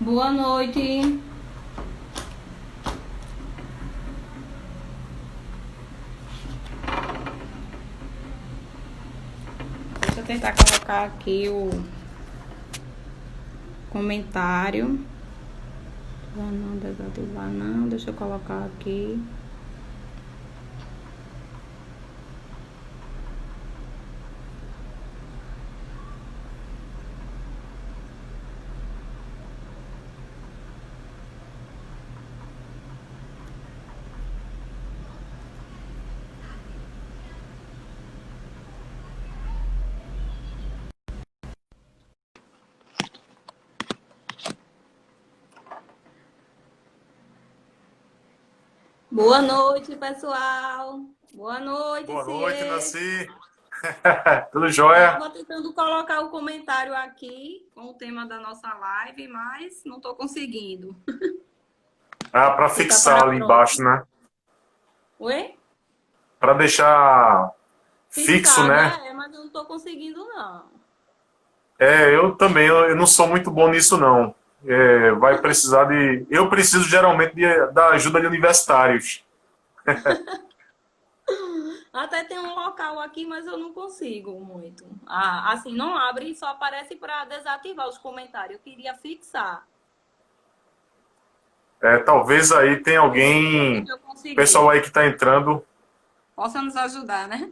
Boa noite. Deixa eu tentar colocar aqui o comentário. Não, desativar não. Deixa eu colocar aqui. Boa noite, pessoal. Boa noite, Boa noite, Ciê. Nancy. Tudo jóia? Estava tentando colocar o comentário aqui com o tema da nossa live, mas não estou conseguindo. Ah, para Fica fixar para a ali embaixo, próxima. né? Oi? Para deixar fixo, Fixar, né? né? Mas eu não estou conseguindo, não. Eu também, eu não sou muito bom nisso, não. Vai precisar de. Eu preciso geralmente da ajuda de universitários. Até tem um local aqui, mas eu não consigo muito. Ah, assim, não abre, só aparece para desativar os comentários. Eu queria fixar. Talvez aí tenha Deixa eu ver alguém, se eu consegui. pessoal aí que está entrando. Possa nos ajudar, né?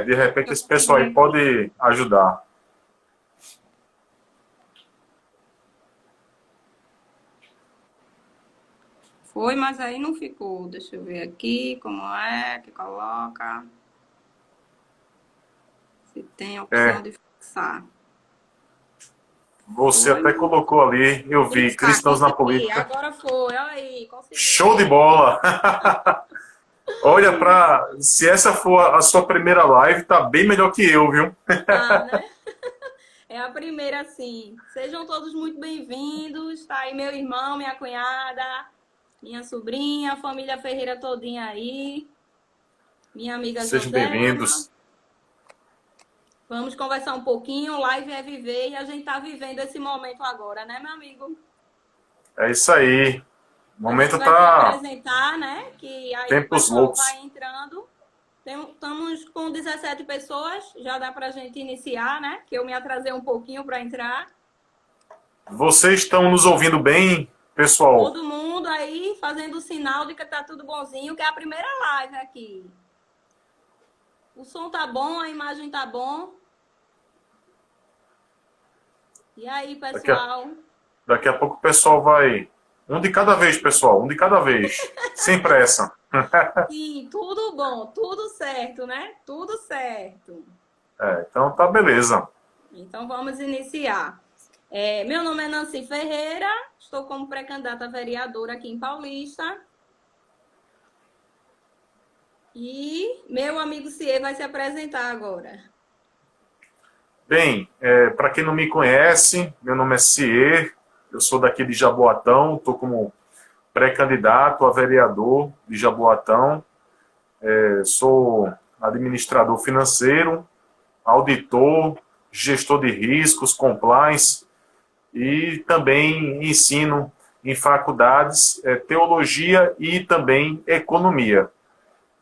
De repente Eu esse pessoal consegui aí aqui. pode ajudar. Foi, mas aí não ficou. Deixa eu ver aqui como é que coloca. Se tem a opção É, de fixar. você Foi, até mas colocou ali, eu vi, fixar, cristãos na consegui. política. Agora foi. Olha aí, Show de consegui. bola! Olha, se essa for a sua primeira live, tá bem melhor que eu, viu? Tá, né? É a primeira, sim. Sejam todos muito bem-vindos. Tá aí meu irmão, minha cunhada, minha sobrinha, a família Ferreira todinha aí. Minha amiga Sejam Joselma. bem-vindos. Vamos conversar um pouquinho. Live é viver e a gente tá vivendo esse momento agora, né, meu amigo? É isso aí. O A gente momento vai se tá apresentar, né? Que aí o tempos pessoal vai loucos. entrando. Estamos com 17 pessoas, já dá para a gente iniciar, né? Que eu me atrasei um pouquinho para entrar. Vocês estão nos ouvindo bem, pessoal? Todo mundo aí fazendo o sinal de que tá tudo bonzinho, que é a primeira live aqui. O som tá bom, a imagem tá bom. E aí, Daqui a, pessoal? daqui a pouco o pessoal vai. Um de cada vez, pessoal. Um de cada vez. Sem pressa. Sim, tudo bom, tudo certo, né? Tudo certo. Então tá beleza. Então vamos iniciar. Meu nome é Nancy Ferreira, estou como pré-candidata a vereadora aqui em Paulista. E meu amigo Cie vai se apresentar agora. Bem, para quem não me conhece, meu nome é Cier, eu sou daqui de Jaboatão, estou como pré-candidato a vereador de Jaboatão. Sou administrador financeiro, auditor, gestor de riscos, compliance e também ensino em faculdades teologia e também economia.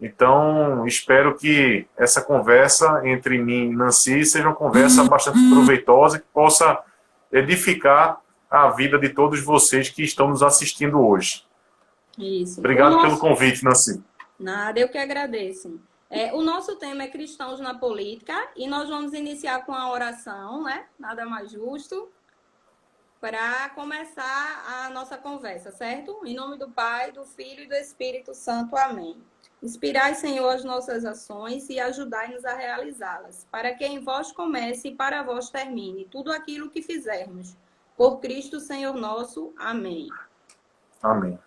Então, espero que essa conversa entre mim e Nancy seja uma conversa bastante proveitosa que possa edificar a vida de todos vocês que estão nos assistindo hoje. Isso. O Obrigado pelo nosso. convite, Nancy. Nada, eu que agradeço. O nosso tema é cristãos na política e nós vamos iniciar com a oração, né? Nada mais justo, para começar a nossa conversa, certo? Em nome do Pai, do Filho e do Espírito Santo. Amém. Inspirai, Senhor, as nossas ações e ajudai-nos a realizá-las, para que em vós comece e para vós termine tudo aquilo que fizermos. Por Cristo, Senhor nosso. Amém. Amém.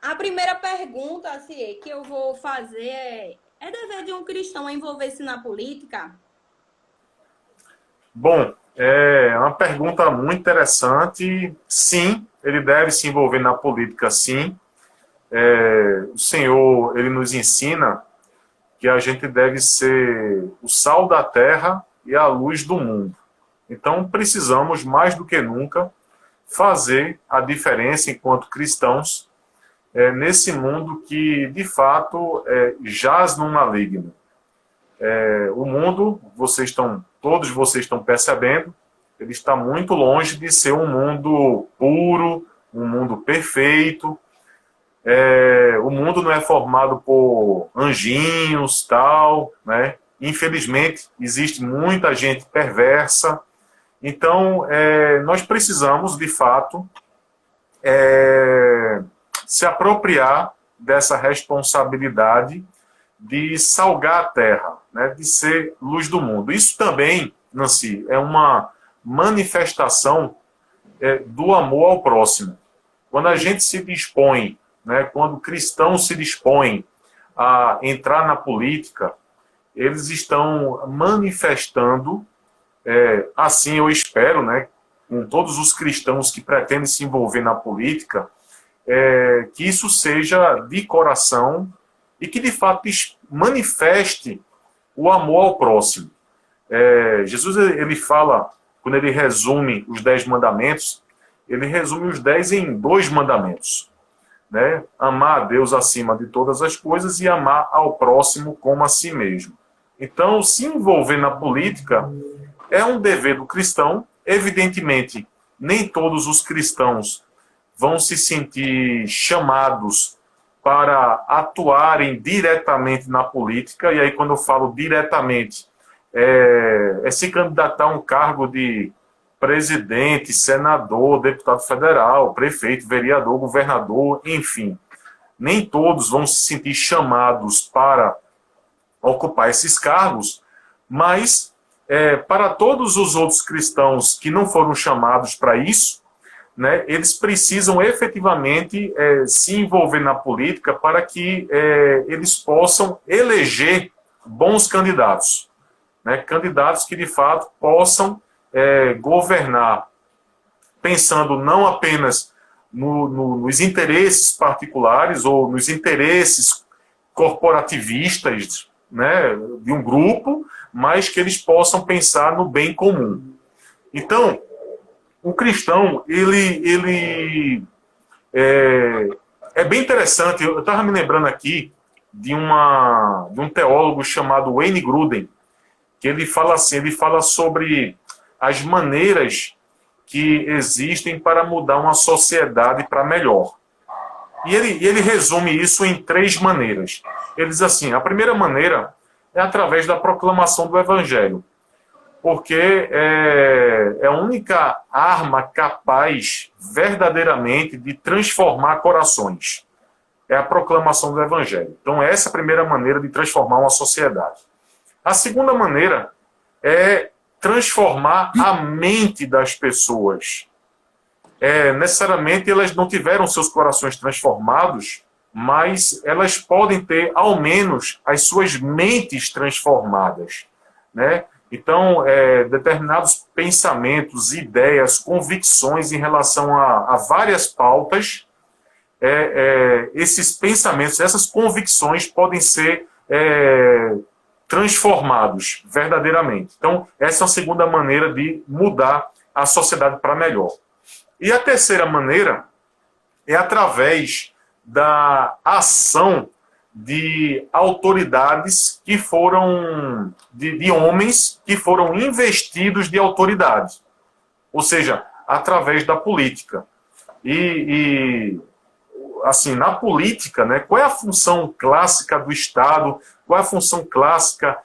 A primeira pergunta assim, que eu vou fazer é dever de um cristão envolver-se na política? Bom, é uma pergunta muito interessante. Sim, ele deve se envolver na política, sim. O Senhor, ele nos ensina que a gente deve ser o sal da terra e a luz do mundo. Então, precisamos, mais do que nunca, fazer a diferença enquanto cristãos nesse mundo que, de fato, jaz no maligno. O mundo, todos vocês estão percebendo, ele está muito longe de ser um mundo puro, um mundo perfeito. O mundo não é formado por anjinhos, tal, né? Infelizmente, existe muita gente perversa. Então, nós precisamos, de fato, se apropriar dessa responsabilidade de salgar a terra, né? De ser luz do mundo. Isso também, Nancy, é uma manifestação do amor ao próximo. Quando a gente se dispõe, né, quando cristãos se dispõem a entrar na política, eles estão manifestando, assim eu espero, né, com todos os cristãos que pretendem se envolver na política, que isso seja de coração e que de fato manifeste o amor ao próximo. Jesus, ele fala, quando ele resume os 10 mandamentos, ele resume os 10 em 2 mandamentos. Né? Amar a Deus acima de todas as coisas e amar ao próximo como a si mesmo. Então, se envolver na política é um dever do cristão. Evidentemente, nem todos os cristãos vão se sentir chamados para atuarem diretamente na política. E aí, quando eu falo diretamente, se candidatar a um cargo de presidente, senador, deputado federal, prefeito, vereador, governador, enfim. Nem todos vão se sentir chamados para ocupar esses cargos, mas para todos os outros cristãos que não foram chamados para isso, né, eles precisam efetivamente se envolver na política para que eles possam eleger bons candidatos, né, candidatos que de fato possam governar pensando não apenas nos interesses particulares ou nos interesses corporativistas, né, de um grupo, mas que eles possam pensar no bem comum. Então, o cristão, ele é bem interessante. Eu estava me lembrando aqui de um teólogo chamado Wayne Grudem, que ele fala assim, ele fala sobre as maneiras que existem para mudar uma sociedade para melhor. E ele resume isso em 3 maneiras. Ele diz assim, a primeira maneira é através da proclamação do Evangelho, porque é a única arma capaz verdadeiramente de transformar corações. É a proclamação do Evangelho. Então essa é a primeira maneira de transformar uma sociedade. A segunda maneira é transformar a mente das pessoas. Necessariamente elas não tiveram seus corações transformados, mas elas podem ter, ao menos, as suas mentes transformadas. Né? Então, determinados pensamentos, ideias, convicções em relação a várias pautas, esses pensamentos, essas convicções podem ser transformados verdadeiramente. Então, essa é a segunda maneira de mudar a sociedade para melhor. E a terceira maneira é através da ação de autoridades que foram, de homens que foram investidos de autoridade. Ou seja, através da política. Assim, na política, né, qual é a função clássica do Estado? Qual é a função clássica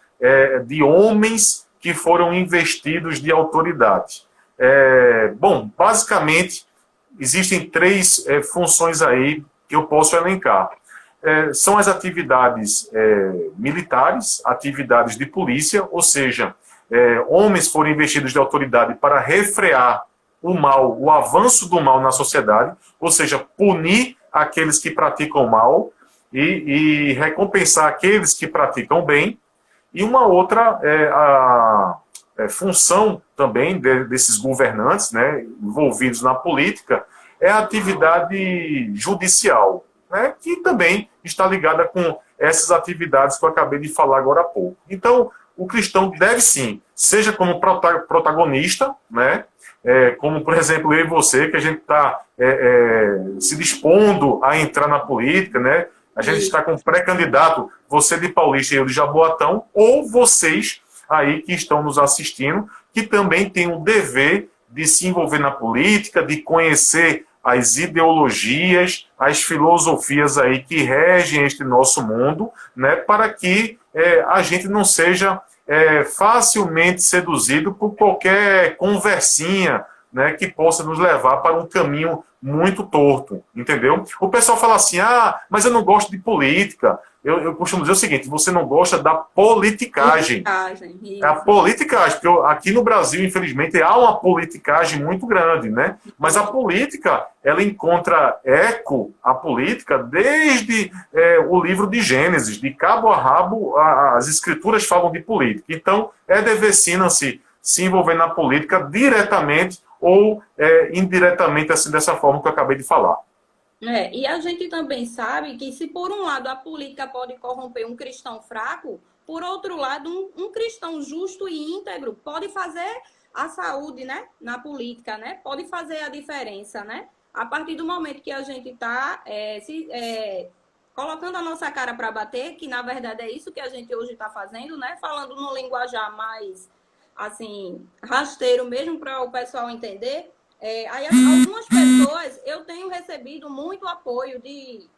de homens que foram investidos de autoridade? Bom, basicamente, existem 3 funções aí que eu posso elencar. São as atividades militares, atividades de polícia, ou seja, homens foram investidos de autoridade para refrear o mal, o avanço do mal na sociedade, ou seja, punir aqueles que praticam mal e recompensar aqueles que praticam bem. E uma outra função também desses governantes, né, envolvidos na política, é a atividade judicial, né, que também está ligada com essas atividades que eu acabei de falar agora há pouco. Então, o cristão deve sim, seja como protagonista, né, como, por exemplo, eu e você, que a gente está se dispondo a entrar na política, né, a gente está com pré-candidato, você de Paulista e eu de Jaboatão, ou vocês aí que estão nos assistindo, que também têm o dever de se envolver na política, de conhecer as ideologias, as filosofias aí que regem este nosso mundo, né, para que a gente não seja facilmente seduzido por qualquer conversinha, né, que possa nos levar para um caminho muito torto, entendeu? O pessoal fala assim, mas eu não gosto de política. Eu costumo dizer o seguinte, você não gosta da politicagem. É a politicagem, porque aqui no Brasil, infelizmente, há uma politicagem muito grande, né? Mas a política, ela encontra eco, a política, desde o livro de Gênesis, de cabo a rabo, as escrituras falam de política. Então, é dever sim, Nancy, se envolver na política diretamente ou indiretamente, assim, dessa forma que eu acabei de falar. E a gente também sabe que se por um lado a política pode corromper um cristão fraco, por outro lado um cristão justo e íntegro pode fazer a saúde, né, na política, né? Pode fazer a diferença, né? A partir do momento que a gente está colocando a nossa cara para bater, que na verdade é isso que a gente hoje está fazendo, né? Falando no linguajar mais assim rasteiro mesmo para o pessoal entender. Aí algumas pessoas, eu tenho recebido muito apoio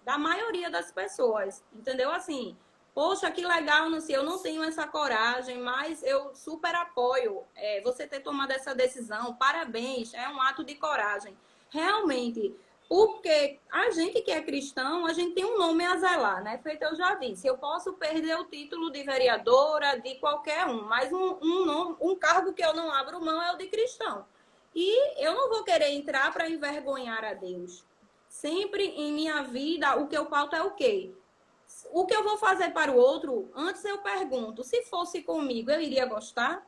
da maioria das pessoas, entendeu? Assim, poxa, que legal, não sei, eu não tenho essa coragem, mas eu super apoio você ter tomado essa decisão, parabéns, é um ato de coragem. Realmente, porque a gente que é cristão, a gente tem um nome a zelar, né? Feito eu já disse, eu posso perder o título de vereadora, de qualquer um, mas um cargo que eu não abro mão é o de cristão. E eu não vou querer entrar para envergonhar a Deus. Sempre em minha vida, o que eu pauto é o quê? O que eu vou fazer para o outro, antes eu pergunto, se fosse comigo, eu iria gostar?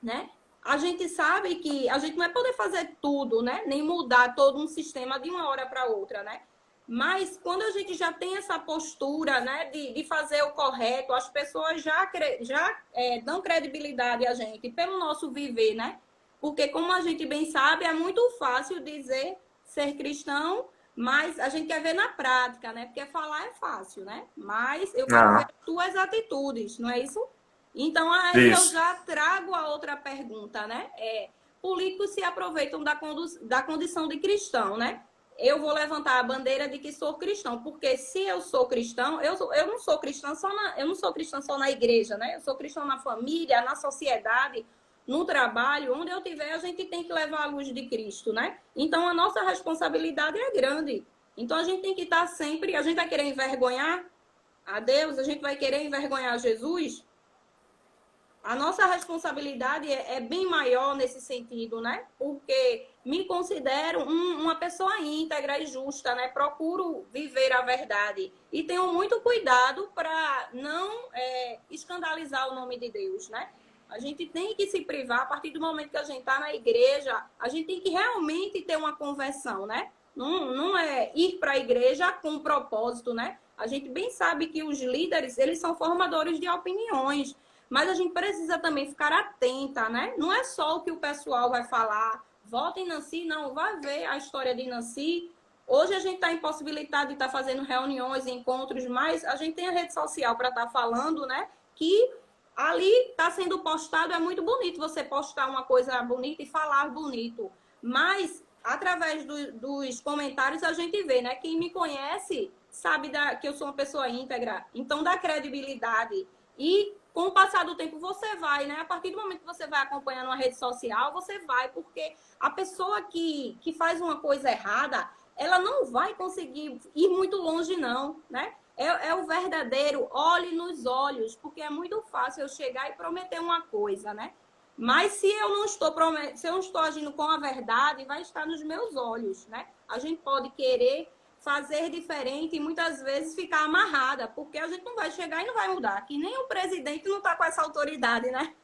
Né? A gente sabe que a gente não vai poder fazer tudo, né? Nem mudar todo um sistema de uma hora para outra, né? Mas quando a gente já tem essa postura, né, de fazer o correto, as pessoas já dão credibilidade a gente pelo nosso viver, né? Porque, como a gente bem sabe, é muito fácil dizer ser cristão, mas a gente quer ver na prática, né? Porque falar é fácil, né? Mas eu quero ver suas atitudes, não é isso? Então, aí eu já trago a outra pergunta, né? Políticos se aproveitam da condição de cristão, né? Eu vou levantar a bandeira de que sou cristão, porque se eu sou cristão, eu não sou cristã só na igreja, né? Eu sou cristão na família, na sociedade, no trabalho, onde eu tiver, a gente tem que levar a luz de Cristo, né? Então, a nossa responsabilidade é grande. Então, a gente tem que estar sempre... A gente vai querer envergonhar a Deus? A gente vai querer envergonhar Jesus? A nossa responsabilidade é bem maior nesse sentido, né? Porque me considero uma pessoa íntegra e justa, né? Procuro viver a verdade. E tenho muito cuidado para não escandalizar o nome de Deus, né? A gente tem que se privar, a partir do momento que a gente está na igreja, a gente tem que realmente ter uma conversão, né? Não é ir para a igreja com propósito, né? A gente bem sabe que os líderes, eles são formadores de opiniões, mas a gente precisa também ficar atenta, né? Não é só o que o pessoal vai falar, vota em Nancy, não, vai ver a história de Nancy. Hoje a gente está impossibilitado de estar fazendo reuniões, encontros, mas a gente tem a rede social para estar falando, né? Que ali está sendo postado, é muito bonito você postar uma coisa bonita e falar bonito. Mas, através dos comentários, a gente vê, né? Quem me conhece sabe que eu sou uma pessoa íntegra, então dá credibilidade. E, com o passar do tempo, você vai, né? A partir do momento que você vai acompanhando uma rede social, você vai, porque a pessoa que faz uma coisa errada, ela não vai conseguir ir muito longe, não, né? É o verdadeiro, olhe nos olhos, porque é muito fácil eu chegar e prometer uma coisa, né? Mas se eu não estou agindo com a verdade, vai estar nos meus olhos, né? A gente pode querer fazer diferente e muitas vezes ficar amarrada, porque a gente não vai chegar e não vai mudar, que nem o presidente não está com essa autoridade, né?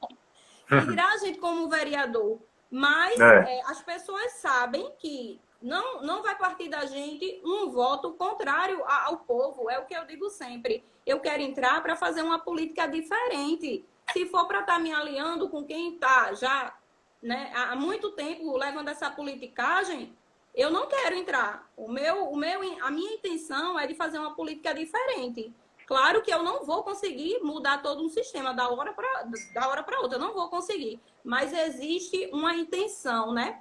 que dirá a gente como vereador. Mas as pessoas sabem que não vai partir da gente um voto contrário ao povo. É o que eu digo sempre. Eu quero entrar para fazer uma política diferente. Se for para estar me aliando com quem está já, né, há muito tempo levando essa politicagem, eu não quero entrar. A minha intenção é de fazer uma política diferente. Claro que eu não vou conseguir mudar todo um sistema da hora para outra. Eu não vou conseguir. Mas existe uma intenção, né?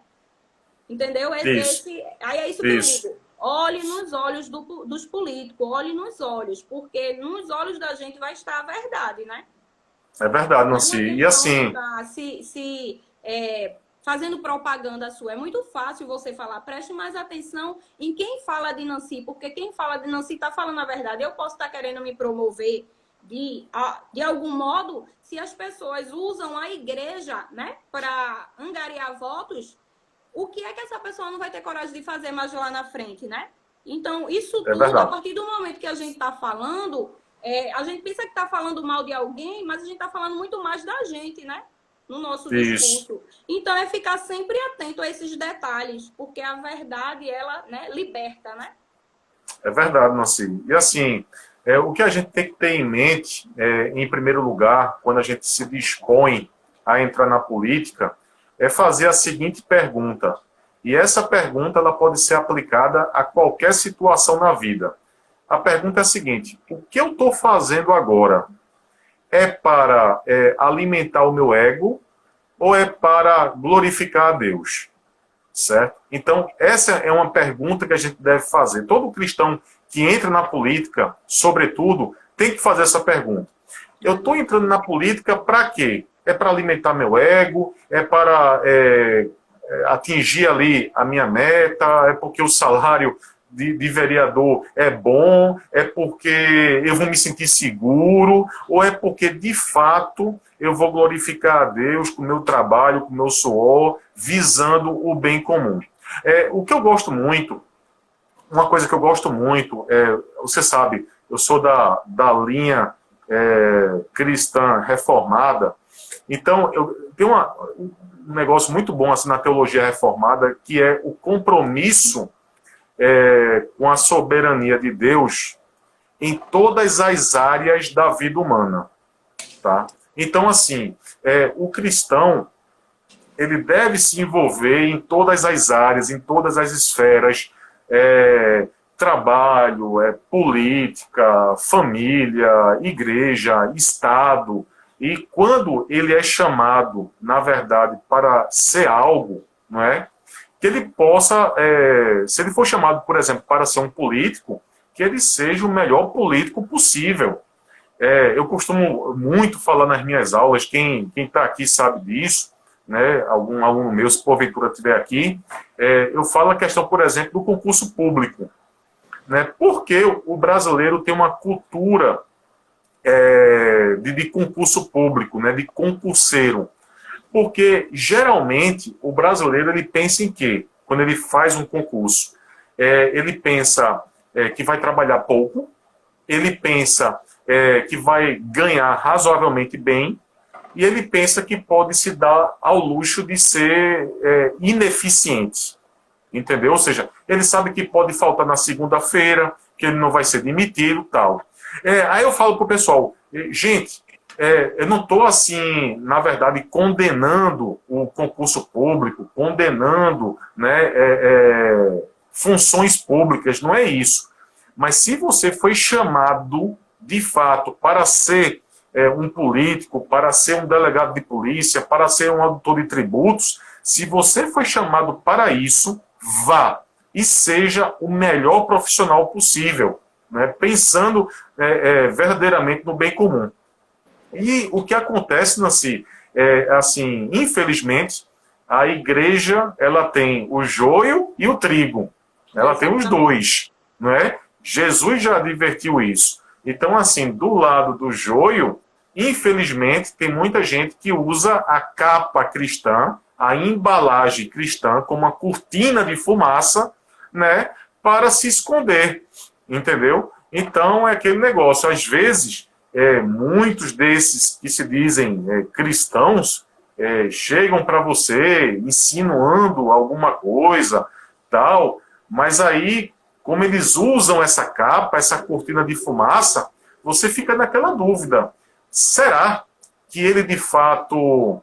Entendeu? Existe. Aí é isso que eu digo. Olhe nos olhos dos políticos, olhe nos olhos, porque nos olhos da gente vai estar a verdade, né? É verdade, Nancy. E assim... fazendo propaganda sua. É muito fácil você falar, preste mais atenção em quem fala de Nancy, porque quem fala de Nancy está falando a verdade. Eu posso estar querendo me promover de algum modo, se as pessoas usam a igreja, né, para angariar votos, o que é que essa pessoa não vai ter coragem de fazer mais lá na frente, né? Então, isso tudo, a partir do momento que a gente está falando, a gente pensa que está falando mal de alguém, mas a gente está falando muito mais da gente, né? No nosso discurso. Então, é ficar sempre atento a esses detalhes, porque a verdade, ela, né, liberta, né? É verdade, Nancy. E assim, o que a gente tem que ter em mente, em primeiro lugar, quando a gente se dispõe a entrar na política, é fazer a seguinte pergunta. E essa pergunta ela pode ser aplicada a qualquer situação na vida. A pergunta é a seguinte: o que eu estou fazendo agora? É para alimentar o meu ego ou é para glorificar a Deus? Certo? Então, essa é uma pergunta que a gente deve fazer. Todo cristão que entra na política, sobretudo, tem que fazer essa pergunta. Eu estou entrando na política para quê? É para alimentar meu ego? É para atingir ali a minha meta? É porque o salário de vereador é bom? É porque eu vou me sentir seguro? Ou é porque, de fato, eu vou glorificar a Deus com o meu trabalho, com o meu suor, visando o bem comum? O que eu gosto muito, uma coisa que eu gosto muito, você sabe, eu sou da linha cristã reformada, então eu tenho um negócio muito bom assim, na teologia reformada, que é o compromisso com a soberania de Deus em todas as áreas da vida humana. Tá? Então, assim, o cristão, ele deve se envolver em todas as áreas, em todas as esferas, trabalho, política, família, igreja, Estado. E quando ele é chamado, na verdade, para ser algo, não é? Que ele possa, se ele for chamado, por exemplo, para ser um político, que ele seja o melhor político possível. Eu costumo muito falar nas minhas aulas, quem está aqui sabe disso, né? Algum aluno meu, se porventura estiver aqui, eu falo a questão, por exemplo, do concurso público. Né? Porque o brasileiro tem uma cultura de concurso público, né? De concurseiro. Porque, geralmente, o brasileiro ele pensa em quê? Quando ele faz um concurso. Ele pensa que vai trabalhar pouco, ele pensa que vai ganhar razoavelmente bem, e ele pensa que pode se dar ao luxo de ser ineficiente. Entendeu? Ou seja, ele sabe que pode faltar na segunda-feira, que ele não vai ser demitido, tal. Aí eu falo para o pessoal, gente, eu não estou, assim, na verdade, condenando o concurso público, condenando, né, funções públicas, não é isso. Mas se você foi chamado, de fato, para ser um político, para ser um delegado de polícia, para ser um auditor de tributos, se você foi chamado para isso, vá e seja o melhor profissional possível, né, pensando verdadeiramente no bem comum. E o que acontece, Nancy, assim, infelizmente, a igreja ela tem o joio e o trigo. Ela tem os dois, não é? Jesus já advertiu isso. Então, assim, do lado do joio, infelizmente, tem muita gente que usa a capa cristã, a embalagem cristã, como uma cortina de fumaça, né, para se esconder, entendeu? Então, é aquele negócio. Às vezes, muitos desses que se dizem cristãos, chegam para você insinuando alguma coisa, tal, mas aí, como eles usam essa capa, essa cortina de fumaça, você fica naquela dúvida. Será que ele de fato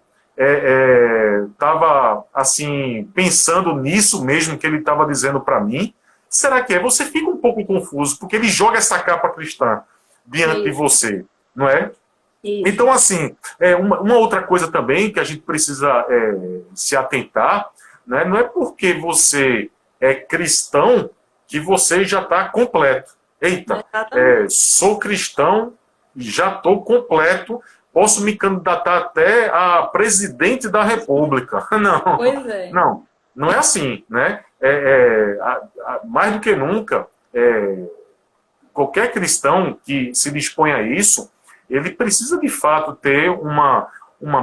estava assim pensando nisso mesmo que ele estava dizendo para mim? Será que é? Você fica um pouco confuso, porque ele joga essa capa cristã diante de você, não é? Isso. Então, assim, uma outra coisa também que a gente precisa se atentar, né, não é porque você é cristão que você já está completo. Eita, sou cristão e já estou completo, posso me candidatar até a presidente da República. Não, Pois é. não é assim, né? Mais do que nunca, qualquer cristão que se dispõe a isso, ele precisa de fato ter uma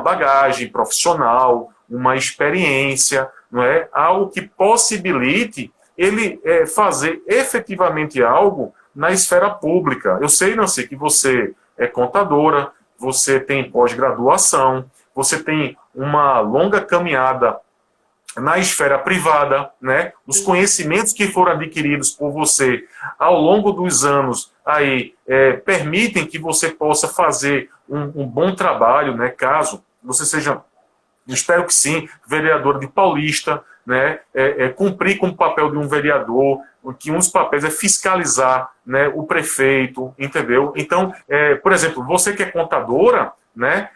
bagagem profissional, uma experiência, não é? Algo que possibilite ele fazer efetivamente algo na esfera pública. Eu sei, Nancy, que você é contadora, você tem pós-graduação, você tem uma longa caminhada na esfera privada, né? Os conhecimentos que foram adquiridos por você ao longo dos anos aí permitem que você possa fazer um bom trabalho, né? Caso você seja, espero que sim, vereadora de Paulista, né? Cumprir com o papel de um vereador, que um dos papéis é fiscalizar, né, o prefeito, entendeu? Então, por exemplo, você que é contadora, né,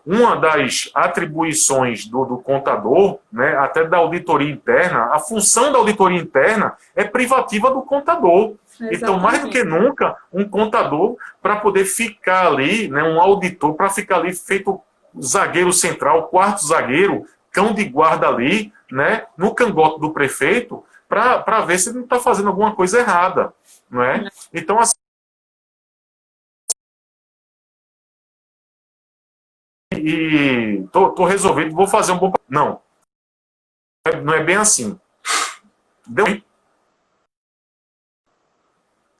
uma das atribuições do contador, né, até da auditoria interna, a função da auditoria interna é privativa do contador. Exatamente. Então, mais do que nunca, um contador, para poder ficar ali, né, um auditor, para ficar ali feito zagueiro central, quarto zagueiro, cão de guarda ali, né, no cangote do prefeito, para ver se ele não está fazendo alguma coisa errada, não é? Então, assim, tô resolvido, vou fazer um bom... Não, não é bem assim. Deu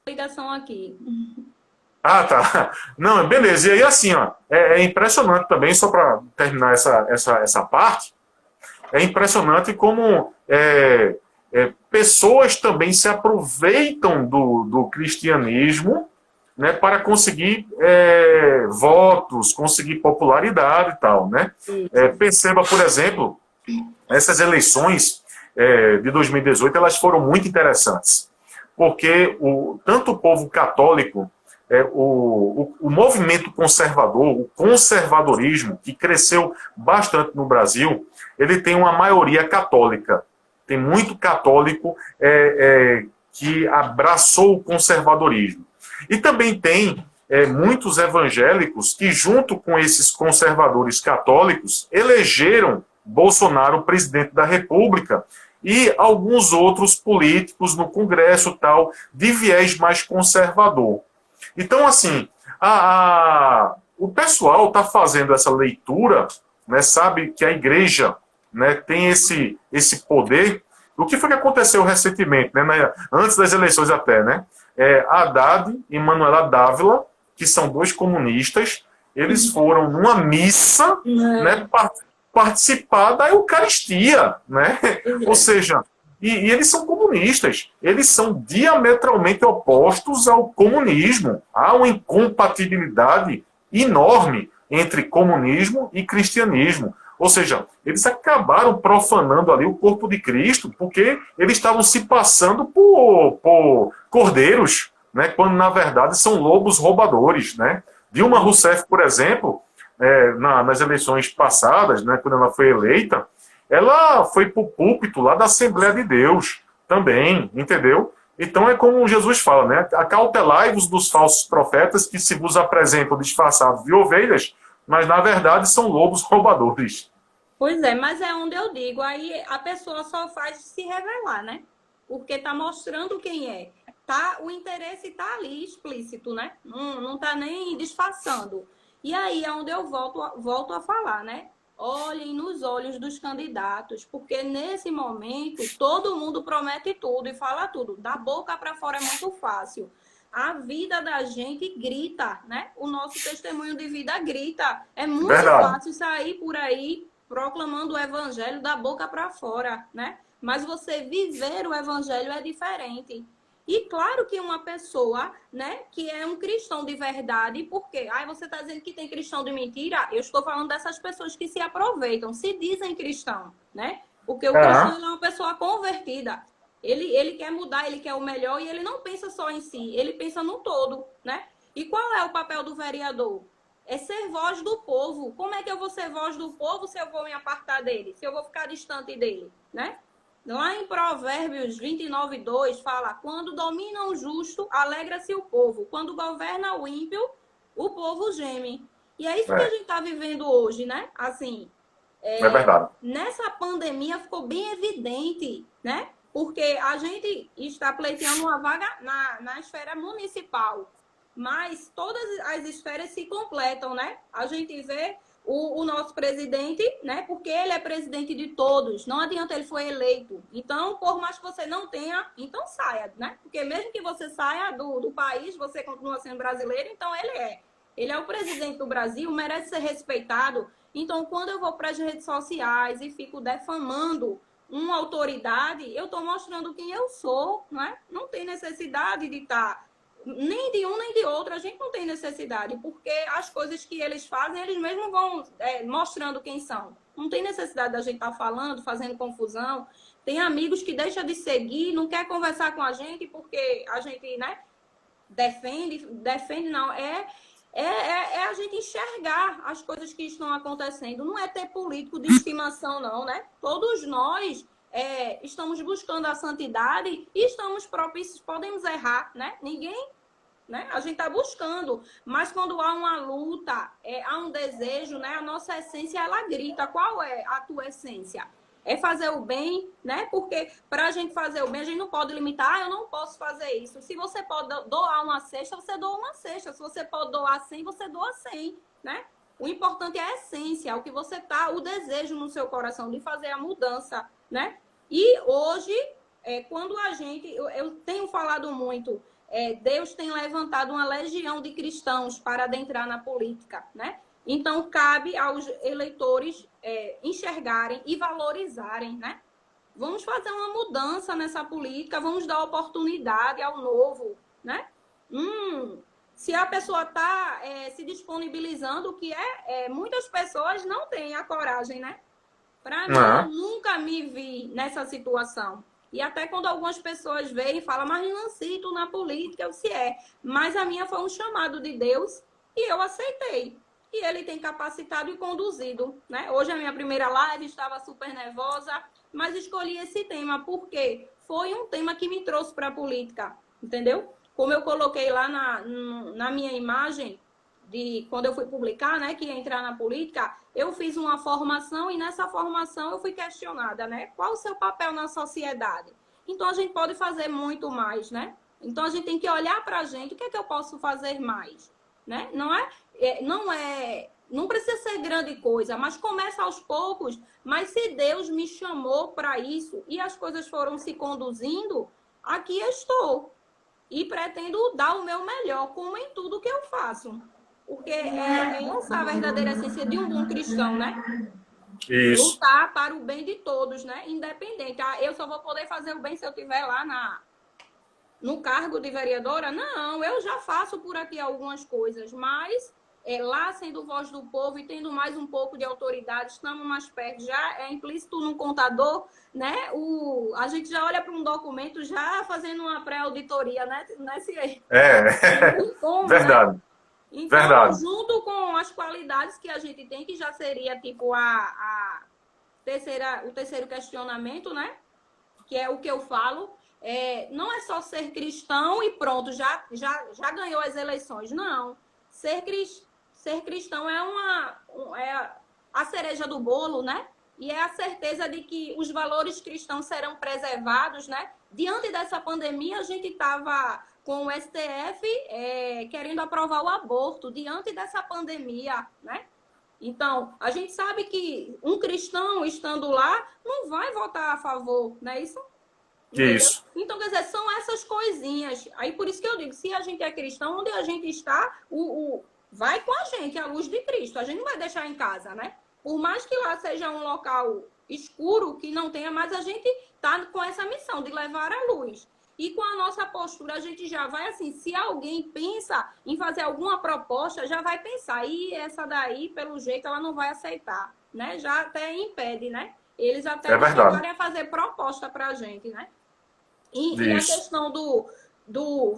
Ligação aqui. Ah, tá. Não, beleza. E aí, assim, ó, é impressionante também, só para terminar essa parte, é impressionante como pessoas também se aproveitam do cristianismo, né, para conseguir votos, conseguir popularidade e tal, né? Perceba, por exemplo, essas eleições de 2018, elas foram muito interessantes, porque tanto o povo católico, o movimento conservador, o conservadorismo, que cresceu bastante no Brasil, ele tem uma maioria católica. Tem muito católico que abraçou o conservadorismo. E também tem muitos evangélicos que, junto com esses conservadores católicos, elegeram Bolsonaro presidente da República e alguns outros políticos no Congresso tal, de viés mais conservador. Então, assim, o pessoal está fazendo essa leitura, né, sabe que a igreja, né, tem esse poder. O que foi que aconteceu recentemente, né, antes das eleições até, né? Haddad e Manuela Dávila, que são dois comunistas, eles foram numa missa, né, participar da Eucaristia, né? Ou seja, e eles são comunistas, eles são diametralmente opostos ao comunismo. Há uma incompatibilidade enorme entre comunismo e cristianismo. Ou seja, eles acabaram profanando ali o corpo de Cristo porque eles estavam se passando por cordeiros, né, quando na verdade são lobos roubadores, né? Dilma Rousseff, por exemplo, nas eleições passadas, né, quando ela foi eleita, ela foi para o púlpito lá da Assembleia de Deus também, entendeu? Então é como Jesus fala, né? Acautelai-vos dos falsos profetas que se vos apresentam disfarçados de ovelhas, mas na verdade são lobos roubadores. Pois é, mas é onde eu digo, aí a pessoa só faz se revelar, né? Porque está mostrando quem é. O interesse está ali explícito, né? Não está nem disfarçando. E aí é onde eu volto a falar, né? Olhem nos olhos dos candidatos, porque nesse momento todo mundo promete tudo e fala tudo. Da boca para fora é muito fácil. a vida da gente grita, né? O nosso testemunho de vida grita. É muito Verdade. fácil sair por aí proclamando o evangelho da boca para fora, né? Mas você viver o evangelho é diferente. E claro que uma pessoa, né, que é um cristão de verdade, porque você está dizendo que tem cristão de mentira, eu estou falando dessas pessoas que se aproveitam, se dizem cristão, né? Porque o cristão é uma pessoa convertida. Ele quer mudar, ele quer o melhor e ele não pensa só em si, ele pensa no todo, né? E qual é o papel do vereador? É ser voz do povo. Como é que eu vou ser voz do povo se eu vou me apartar dele? Se eu vou ficar distante dele, né? Lá em Provérbios 29:2 fala: quando domina o justo, alegra-se o povo. Quando governa o ímpio, o povo geme. E é isso que a gente está vivendo hoje, né? Assim, É verdade. nessa pandemia ficou bem evidente, né? Porque a gente está pleiteando uma vaga na esfera municipal, mas todas as esferas se completam, né? A gente vê o nosso presidente, né? Porque ele é presidente de todos, não adianta, ele foi eleito. Então, por mais que você não tenha, então saia, né? Porque mesmo que você saia do país, você continua sendo brasileiro, então ele é. Ele é o presidente do Brasil, merece ser respeitado. Então, quando eu vou para as redes sociais e fico defamando uma autoridade, eu estou mostrando quem eu sou, não é? Não tem necessidade de estar nem de um nem de outro, a gente não tem necessidade, porque as coisas que eles fazem, eles mesmos vão mostrando quem são. Não tem necessidade da gente estar falando, fazendo confusão. Tem amigos que deixam de seguir, não quer conversar com a gente porque a gente, né, defende não, a gente enxergar as coisas que estão acontecendo. Não é ter político de estimação, não, né? Todos nós estamos buscando a santidade e estamos propícios, podemos errar, né? Ninguém, né? A gente está buscando, mas quando há uma luta, há um desejo, né? A nossa essência, ela grita. Qual é a tua essência? É fazer o bem, né? Porque para a gente fazer o bem, a gente não pode limitar, eu não posso fazer isso. Se você pode doar uma cesta, você doa uma cesta. Se você pode doar 100, você doa 100, né? O importante é a essência, o que você tá, o desejo no seu coração de fazer a mudança, né? E hoje, quando a gente, eu tenho falado muito, Deus tem levantado uma legião de cristãos para adentrar na política, né? Então, cabe aos eleitores enxergarem e valorizarem, né? Vamos fazer uma mudança nessa política, vamos dar oportunidade ao novo, né? Se a pessoa está se disponibilizando, que muitas pessoas não têm a coragem, né? Para mim, eu nunca me vi nessa situação. E até quando algumas pessoas veem e falam, mas não cito na política, eu se Mas a minha foi um chamado de Deus e eu aceitei. E ele tem capacitado e conduzido, né? Hoje a minha primeira live, estava super nervosa, mas escolhi esse tema porque foi um tema que me trouxe para a política, entendeu? Como eu coloquei lá na minha imagem, de quando eu fui publicar, né, que ia entrar na política, eu fiz uma formação e nessa formação eu fui questionada, né? Qual o seu papel na sociedade? Então a gente pode fazer muito mais, né? Então a gente tem que olhar para a gente, o que é que eu posso fazer mais, né? Não precisa ser grande coisa, mas começa aos poucos. Mas se Deus me chamou para isso e as coisas foram se conduzindo, aqui estou. E pretendo dar o meu melhor, como em tudo que eu faço. Porque é essa a verdadeira essência de um bom cristão, né? Isso. Lutar para o bem de todos, né? Independente. Eu só vou poder fazer o bem se eu estiver lá no cargo de vereadora? Não, eu já faço por aqui algumas coisas, mas lá sendo voz do povo e tendo mais um pouco de autoridade, estamos mais perto, já é implícito no contador, né? A gente já olha para um documento já fazendo uma pré-auditoria, né? Verdade. Né? Então, Verdade. junto com as qualidades que a gente tem, que já seria tipo o terceiro questionamento, né? Que é o que eu falo, não é só ser cristão e pronto, já ganhou as eleições. Não. Ser cristão é a cereja do bolo, né? E é a certeza de que os valores cristãos serão preservados, né? Diante dessa pandemia, a gente estava com o STF querendo aprovar o aborto, diante dessa pandemia, né? Então, a gente sabe que um cristão estando lá não vai votar a favor, não é isso? Entendeu? Isso. Então, quer dizer, são essas coisinhas. Aí por isso que eu digo, se a gente é cristão, onde a gente está, vai com a gente, a luz de Cristo. A gente não vai deixar em casa, né? Por mais que lá seja um local escuro, que não tenha, mas a gente está com essa missão de levar a luz. E com a nossa postura, a gente já vai assim, se alguém pensa em fazer alguma proposta, já vai pensar, e essa daí, pelo jeito, ela não vai aceitar, né? Já até impede, né? Eles até não chegarem a fazer proposta para a gente, né? E a questão do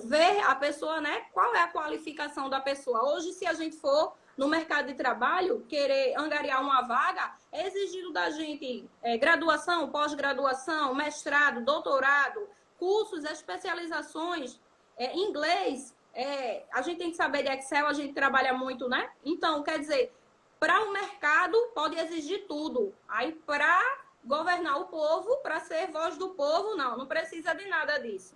ver a pessoa, né? Qual é a qualificação da pessoa? Hoje, se a gente for no mercado de trabalho, querer angariar uma vaga, é exigido da gente graduação, pós-graduação, mestrado, doutorado, cursos, especializações, inglês, a gente tem que saber de Excel, a gente trabalha muito, né? Então, quer dizer, para o mercado pode exigir tudo. Aí, para governar o povo, para ser voz do povo, não precisa de nada disso.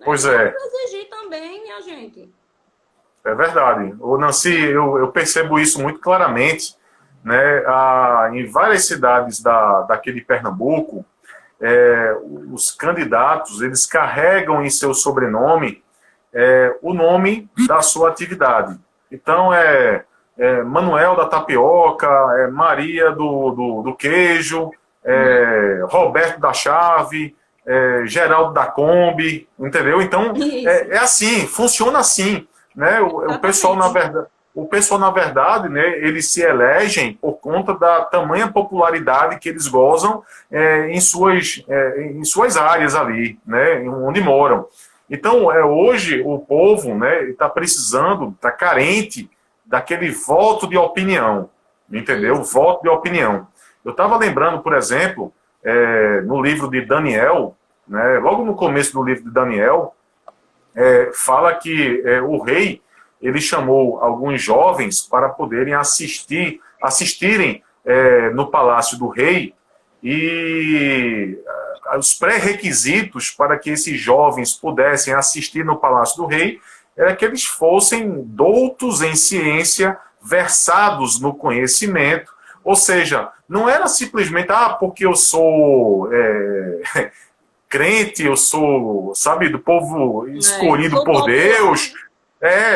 Pois é. Pode exigir também, minha gente. É verdade. Ô, Nancy, eu percebo isso muito claramente, né? Em várias cidades daqui de Pernambuco, os candidatos, eles carregam em seu sobrenome o nome da sua atividade. Então, Manuel da Tapioca, Maria do Queijo, Roberto da Chave, Geraldo da Kombi, entendeu? Então, é assim, funciona assim, né? O pessoal, na verdade, né, eles se elegem por conta da tamanha popularidade que eles gozam em suas áreas ali, né, onde moram. Então, hoje, o povo, né, está precisando, está carente daquele voto de opinião, entendeu? Voto de opinião. Eu estava lembrando, por exemplo, no livro de Daniel, né, logo no começo do livro de Daniel, fala que o rei, ele chamou alguns jovens para poderem assistirem no palácio do rei, e os pré-requisitos para que esses jovens pudessem assistir no palácio do rei era que eles fossem doutos em ciência, versados no conhecimento, ou seja, não era simplesmente, porque eu sou crente, eu sou, sabe, do povo escolhido por Deus.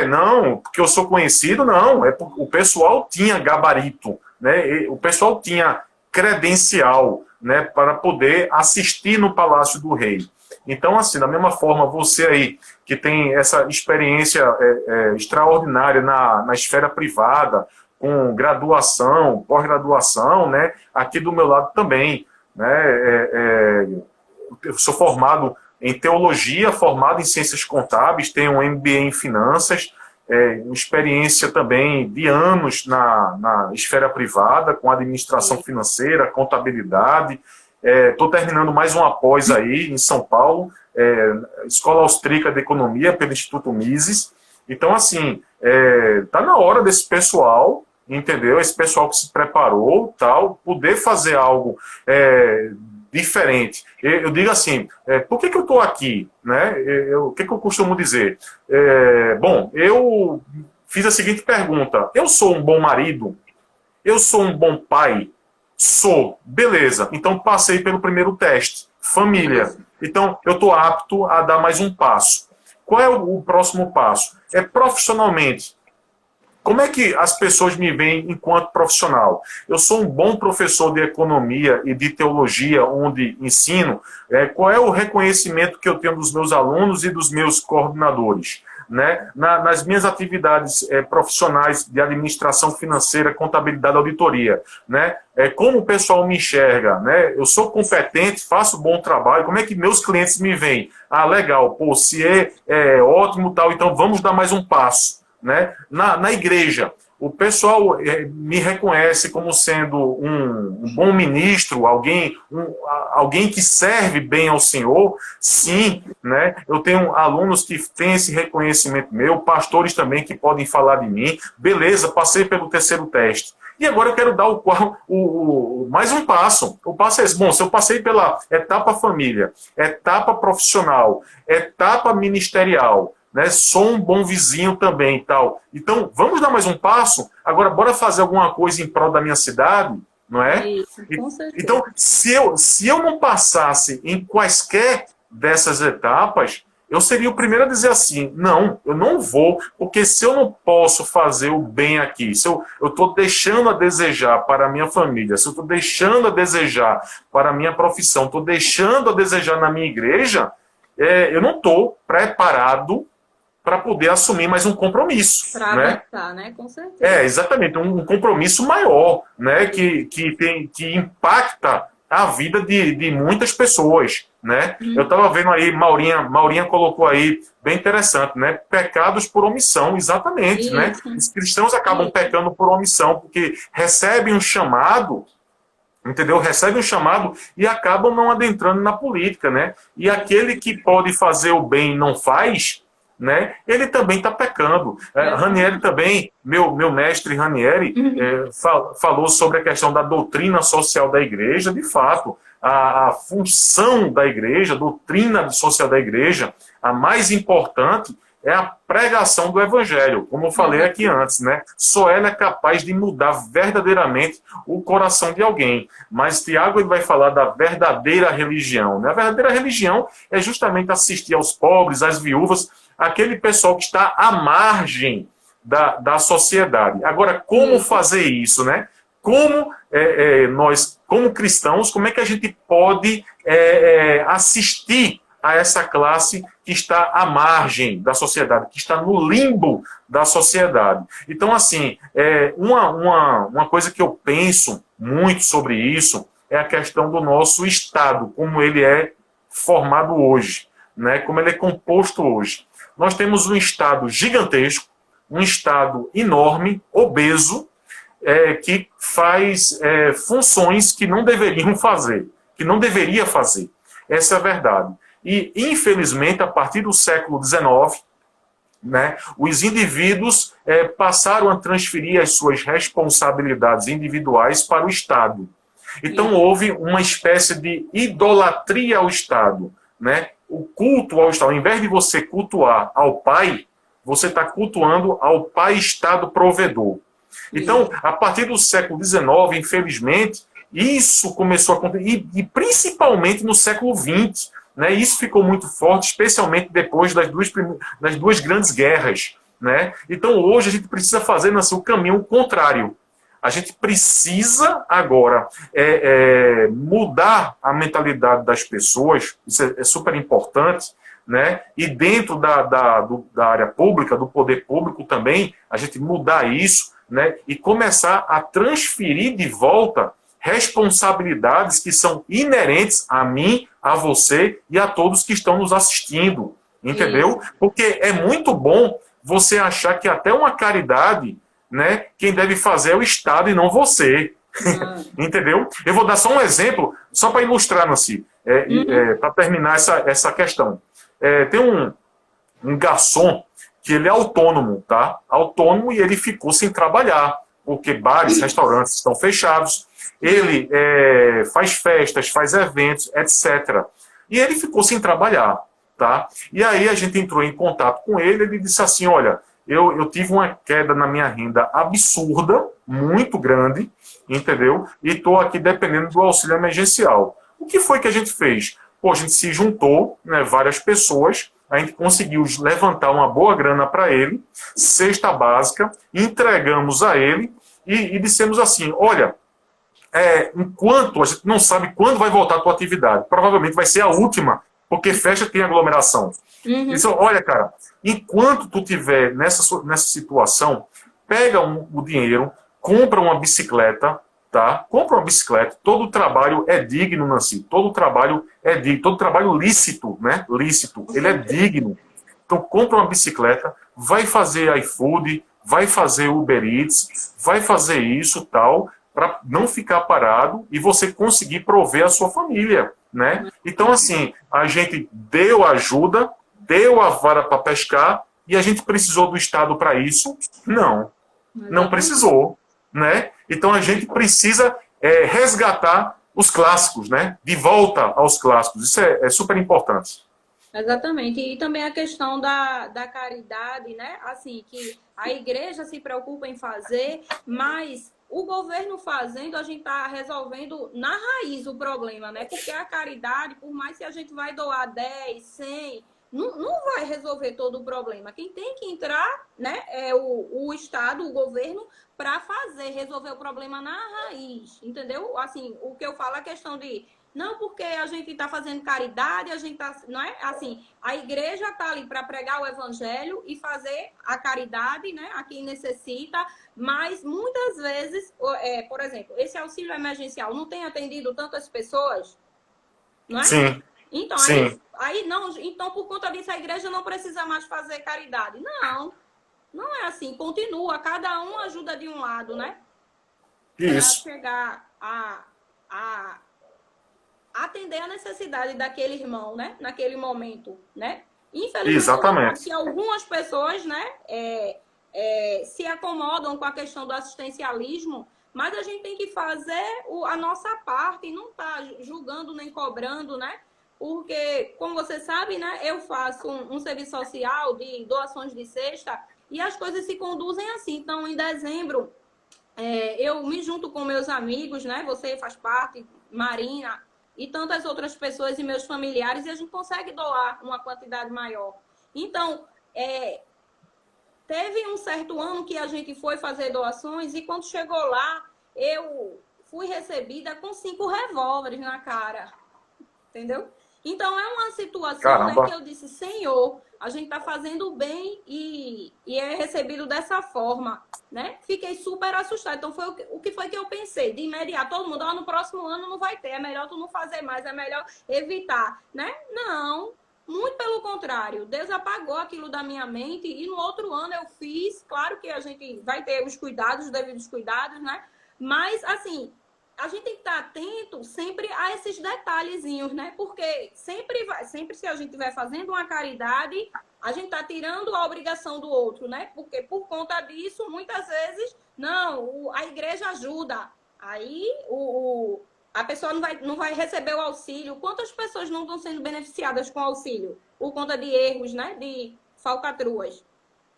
Não, porque eu sou conhecido, não. O pessoal tinha gabarito, né? O pessoal tinha credencial, né, para poder assistir no Palácio do Rei. Então, assim, da mesma forma, você aí, que tem essa experiência extraordinária na esfera privada, com graduação, pós-graduação, né, aqui do meu lado também, né, eu sou formado em teologia, formado em ciências contábeis, tenho um MBA em finanças, experiência também de anos na esfera privada, com administração financeira, contabilidade. Estou terminando mais uma pós aí em São Paulo, Escola Austríaca de Economia, pelo Instituto Mises. Então, assim, está na hora desse pessoal, entendeu? Esse pessoal que se preparou, tal, poder fazer algo diferente. Eu digo assim, por que eu estou aqui? Né? O que eu costumo dizer? Bom, eu fiz a seguinte pergunta: eu sou um bom marido? Eu sou um bom pai? Sou. Beleza. Então passei pelo primeiro teste. Família. Então eu estou apto a dar mais um passo. Qual é o próximo passo? Profissionalmente. Como é que as pessoas me veem enquanto profissional? Eu sou um bom professor de economia e de teologia, onde ensino. Qual é o reconhecimento que eu tenho dos meus alunos e dos meus coordenadores? Né? Nas minhas atividades profissionais de administração financeira, contabilidade e auditoria. Né? Como o pessoal me enxerga? Né? Eu sou competente, faço bom trabalho. Como é que meus clientes me veem? Legal, pô, se é ótimo, tal, então vamos dar mais um passo. Né? Na igreja, o pessoal me reconhece como sendo um bom ministro, alguém que serve bem ao Senhor. Sim, né? Eu tenho alunos que têm esse reconhecimento meu, pastores também que podem falar de mim. Beleza, passei pelo terceiro teste. E agora eu quero dar mais um passo. O passo é esse. Bom, se eu passei pela etapa família, etapa profissional, etapa ministerial, né? Sou um bom vizinho também e tal. Então, vamos dar mais um passo? Agora, bora fazer alguma coisa em prol da minha cidade? não é? Isso, com certeza. Então, se eu não passasse em quaisquer dessas etapas, eu seria o primeiro a dizer assim, não, eu não vou, porque se eu não posso fazer o bem aqui, se eu estou deixando a desejar para a minha família, se eu estou deixando a desejar para a minha profissão, estou deixando a desejar na minha igreja, eu não estou preparado para poder assumir mais um compromisso, Para né? avançar, né? Com certeza. Exatamente, um compromisso maior, né? Que impacta a vida de muitas pessoas, né? Eu estava vendo aí, Maurinha colocou aí, bem interessante, né? Pecados por omissão, exatamente, né? Isso. Os cristãos acabam Isso. pecando por omissão, porque recebem um chamado, entendeu? Recebem um chamado e acabam não adentrando na política, né? E aquele que pode fazer o bem e não faz, né? Ele também está pecando. Ranieri também, meu mestre Ranieri, falou sobre a questão da doutrina social da igreja. De fato, a função da igreja, a doutrina social da igreja, a mais importante é a pregação do evangelho, como eu falei aqui antes, né? Só ela é capaz de mudar verdadeiramente o coração de alguém. Mas Tiago ele vai falar da verdadeira religião, né? A verdadeira religião é justamente assistir aos pobres, às viúvas, aquele pessoal que está à margem da sociedade. Agora, como fazer isso, né? Como nós, como cristãos, como é que a gente pode assistir a essa classe que está à margem da sociedade, que está no limbo da sociedade? Então, assim, uma coisa que eu penso muito sobre isso é a questão do nosso Estado, como ele é formado hoje, né? Como ele é composto hoje. Nós temos um Estado gigantesco, um Estado enorme, obeso, que faz funções que não deveriam fazer, que não deveria fazer. Essa é a verdade. E, infelizmente, a partir do século XIX, né, os indivíduos passaram a transferir as suas responsabilidades individuais para o Estado. Então, houve uma espécie de idolatria ao Estado, né? O culto ao Estado, ao invés de você cultuar ao Pai, você está cultuando ao Pai-Estado provedor. Então, a partir do século XIX, infelizmente, isso começou a acontecer, e principalmente no século XX, né? Isso ficou muito forte, especialmente depois das duas grandes guerras, né? Então, hoje, a gente precisa fazer o caminho contrário. A gente precisa agora mudar a mentalidade das pessoas, isso é super importante, né? E dentro da área pública, do poder público também, a gente mudar isso, né? E começar a transferir de volta responsabilidades que são inerentes a mim, a você e a todos que estão nos assistindo, entendeu? Porque é muito bom você achar que até uma caridade, né, quem deve fazer é o Estado e não você. Entendeu? Eu vou dar só um exemplo, só para ilustrar, Nancy, para terminar essa questão. Tem um garçom que ele é autônomo, tá? Autônomo, e ele ficou sem trabalhar, porque bares, restaurantes estão fechados. Ele faz festas, faz eventos, etc. E ele ficou sem trabalhar, tá? E aí a gente entrou em contato com ele, ele disse assim, olha, eu tive uma queda na minha renda absurda, muito grande, entendeu? E estou aqui dependendo do auxílio emergencial. O que foi que a gente fez? Pô, a gente se juntou, né, várias pessoas, a gente conseguiu levantar uma boa grana para ele, cesta básica, entregamos a ele e dissemos assim, olha, enquanto a gente não sabe quando vai voltar a tua atividade, provavelmente vai ser a última, porque fecha tem aglomeração. Então, olha, cara, enquanto tu tiver nessa situação, pega o dinheiro, compra uma bicicleta, tá? Compra uma bicicleta. Todo trabalho é digno, Nancy. Todo trabalho é digno. Todo trabalho lícito, né? Lícito. Ele é digno. Então, compra uma bicicleta, vai fazer iFood, vai fazer Uber Eats, vai fazer isso, tal, para não ficar parado e você conseguir prover a sua família, né? Então, assim, a gente deu ajuda, deu a vara para pescar e a gente precisou do Estado para isso? Não precisou, né? Então, a gente precisa resgatar os clássicos, né? De volta aos clássicos. Isso é super importante. Exatamente. E também a questão da caridade, né? Assim, que a igreja se preocupa em fazer, mas o governo fazendo, a gente está resolvendo na raiz o problema, né? Porque a caridade, por mais que a gente vai doar 10, 100, não vai resolver todo o problema. Quem tem que entrar, né, é o Estado, o governo, para resolver o problema na raiz, entendeu? Assim, o que eu falo é a questão de não porque a gente está fazendo caridade, a gente está, não é assim, a igreja está ali para pregar o evangelho e fazer a caridade, né, a quem necessita, mas muitas vezes, por exemplo, esse auxílio emergencial não tem atendido tantas pessoas, não é? Sim, Então, sim, aí não, então por conta disso a igreja não precisa mais fazer caridade. Não, não é assim, continua, cada um ajuda de um lado, né? Para isso, chegar a atender a necessidade daquele irmão, né? Naquele momento, né? Infelizmente, a gente sabe exatamente. que algumas pessoas, né, se acomodam com a questão do assistencialismo, mas a gente tem que fazer a nossa parte e não tá julgando nem cobrando, né? Porque, como você sabe, né, eu faço um serviço social de doações de cesta e as coisas se conduzem assim. Então, em dezembro, eu me junto com meus amigos, né? Você faz parte, Marina e tantas outras pessoas e meus familiares, e a gente consegue doar uma quantidade maior. Então, teve um certo ano que a gente foi fazer doações e quando chegou lá, eu fui recebida com 5 revólveres na cara, entendeu? Então, é uma situação, né, que Caramba, eu disse, Senhor, a gente está fazendo bem e é recebido dessa forma, né? Fiquei super assustada. Então, foi o que foi que eu pensei? De imediato, todo mundo, no próximo ano não vai ter, é melhor tu não fazer mais, é melhor evitar, né? Não, muito pelo contrário. Deus apagou aquilo da minha mente e no outro ano eu fiz. Claro que a gente vai ter os cuidados, os devidos cuidados, né? Mas, assim, a gente tem que estar atento sempre a esses detalhezinhos, né? Porque sempre se a gente estiver fazendo uma caridade, a gente está tirando a obrigação do outro, né? Porque por conta disso, muitas vezes, não, a igreja ajuda. Aí a pessoa não vai receber o auxílio. Quantas pessoas não estão sendo beneficiadas com o auxílio? Por conta de erros, né? De falcatruas.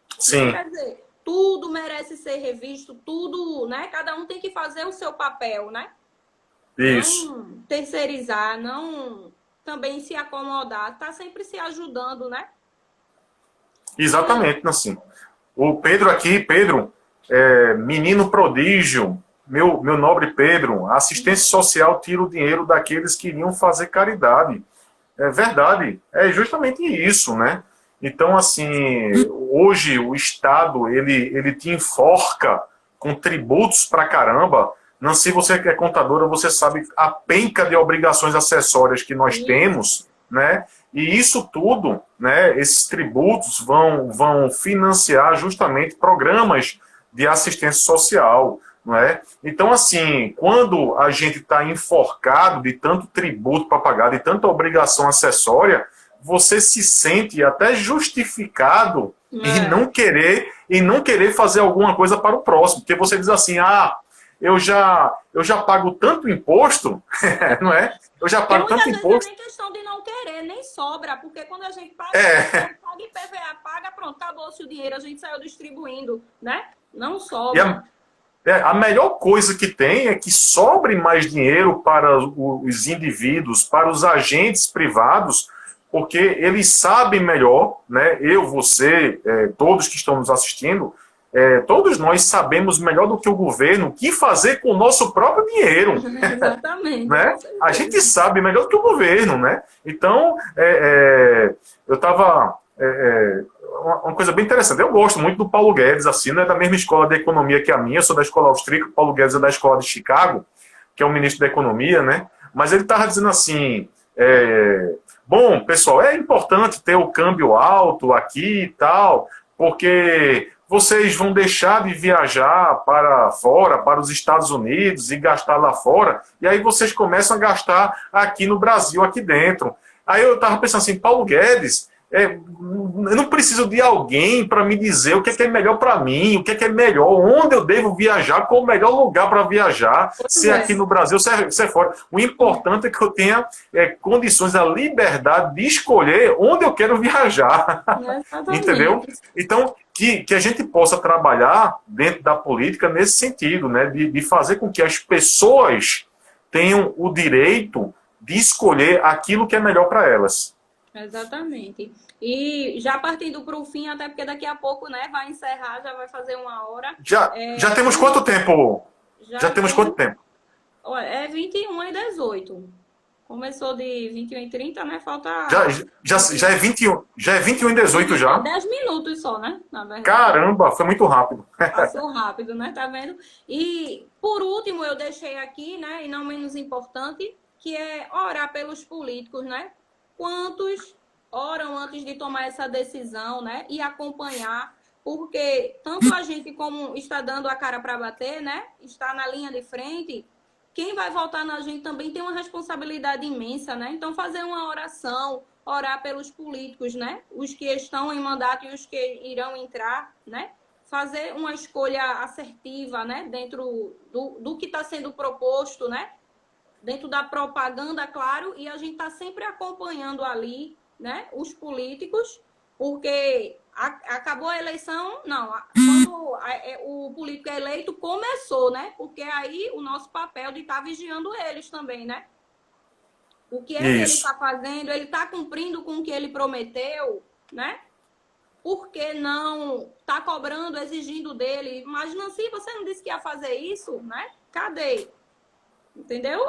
Então, sim, quer dizer, tudo merece ser revisto, tudo, né? Cada um tem que fazer o seu papel, né? isso. Não terceirizar, não também se acomodar, tá sempre se ajudando, né? E Exatamente, assim. O Pedro aqui, Pedro, menino prodígio, meu nobre Pedro, a assistência social tira o dinheiro daqueles que iriam fazer caridade. É verdade, é justamente isso, né? Então, assim, hoje o Estado, ele te enforca com tributos pra caramba. Não sei se você que é contadora, você sabe a penca de obrigações acessórias que nós isso, temos, né? E isso tudo, né, esses tributos vão financiar justamente programas de assistência social, não é? Então, assim, quando a gente está enforcado de tanto tributo para pagar, de tanta obrigação acessória, você se sente até justificado em não querer fazer alguma coisa para o próximo, porque você diz assim, eu já pago tanto imposto, não é? Eu já porque pago muitas tanto vezes não é imposto. nem questão de não querer, nem sobra, porque quando a gente paga É, imposto, paga IPVA, paga, pronto, acabou-se o dinheiro, a gente saiu distribuindo, né? Não e sobra. a melhor coisa que tem é que sobre mais dinheiro para os indivíduos, para os agentes privados, porque eles sabem melhor, né? Eu, você, todos que estão nos assistindo, todos nós sabemos melhor do que o governo o que fazer com o nosso próprio dinheiro, Exatamente, com né? A gente certeza. sabe melhor do que o governo, né? Então, eu estava uma coisa bem interessante. Eu gosto muito do Paulo Guedes, assim, não é da mesma escola de economia que a minha, eu sou da escola austríaca, o Paulo Guedes é da escola de Chicago, que é o ministro da economia, né? Mas ele estava dizendo assim, bom, pessoal, é importante ter o câmbio alto aqui e tal, porque vocês vão deixar de viajar para fora, para os Estados Unidos e gastar lá fora, e aí vocês começam a gastar aqui no Brasil, aqui dentro. Aí eu estava pensando assim, Paulo Guedes, eu não preciso de alguém para me dizer o que é melhor para mim, o que é melhor, onde eu devo viajar, qual o melhor lugar para viajar, Pois se é aqui é, no Brasil, se é fora. O importante é que eu tenha condições, a liberdade de escolher onde eu quero viajar. Entendeu? exatamente. Então, que a gente possa trabalhar dentro da política nesse sentido, né? De fazer com que as pessoas tenham o direito de escolher aquilo que é melhor para elas. Exatamente. E já partindo para o fim, até porque daqui a pouco, né, vai encerrar, já vai fazer 1 hora. Já temos quanto tempo? Já temos quanto tempo? Olha, é 21h18. Começou de 21h30, né? Falta. Já é 21, já é 21h18 já. 10 minutos só, né? Na verdade. Caramba, foi muito rápido. Passou rápido, né? Tá vendo? E por último, eu deixei aqui, né? E não menos importante, que é orar pelos políticos, né? Quantos oram antes de tomar essa decisão, né? E acompanhar, porque tanto a gente como está dando a cara para bater, né? Está na linha de frente. Quem vai votar na gente também tem uma responsabilidade imensa, né? Então, fazer uma oração, orar pelos políticos, né? Os que estão em mandato e os que irão entrar, né? Fazer uma escolha assertiva, né? Dentro do que está sendo proposto, né? Dentro da propaganda, claro, e a gente está sempre acompanhando ali, né? Os políticos, porque acabou a eleição, não, quando o político é eleito, começou, né? Porque aí o nosso papel de estar vigiando eles também, né? O que é que ele está fazendo, ele está cumprindo com o que ele prometeu, né? Por que não está cobrando, exigindo dele? Mas, Nancy, você não disse que ia fazer isso, né? Cadê? Entendeu?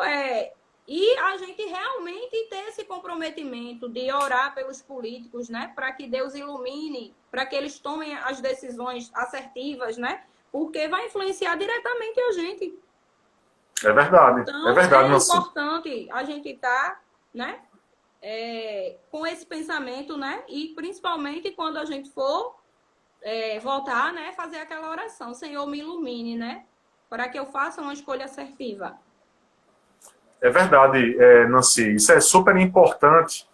E a gente realmente ter esse comprometimento de orar pelos políticos, né? Para que Deus ilumine, para que eles tomem as decisões assertivas, né? Porque vai influenciar diretamente a gente. É verdade, então, é verdade. É importante a gente estar, né? Com esse pensamento, né? E principalmente quando a gente for voltar, né? Fazer aquela oração, Senhor, me ilumine, né? Para que eu faça uma escolha assertiva. É verdade, Nancy, isso é super importante,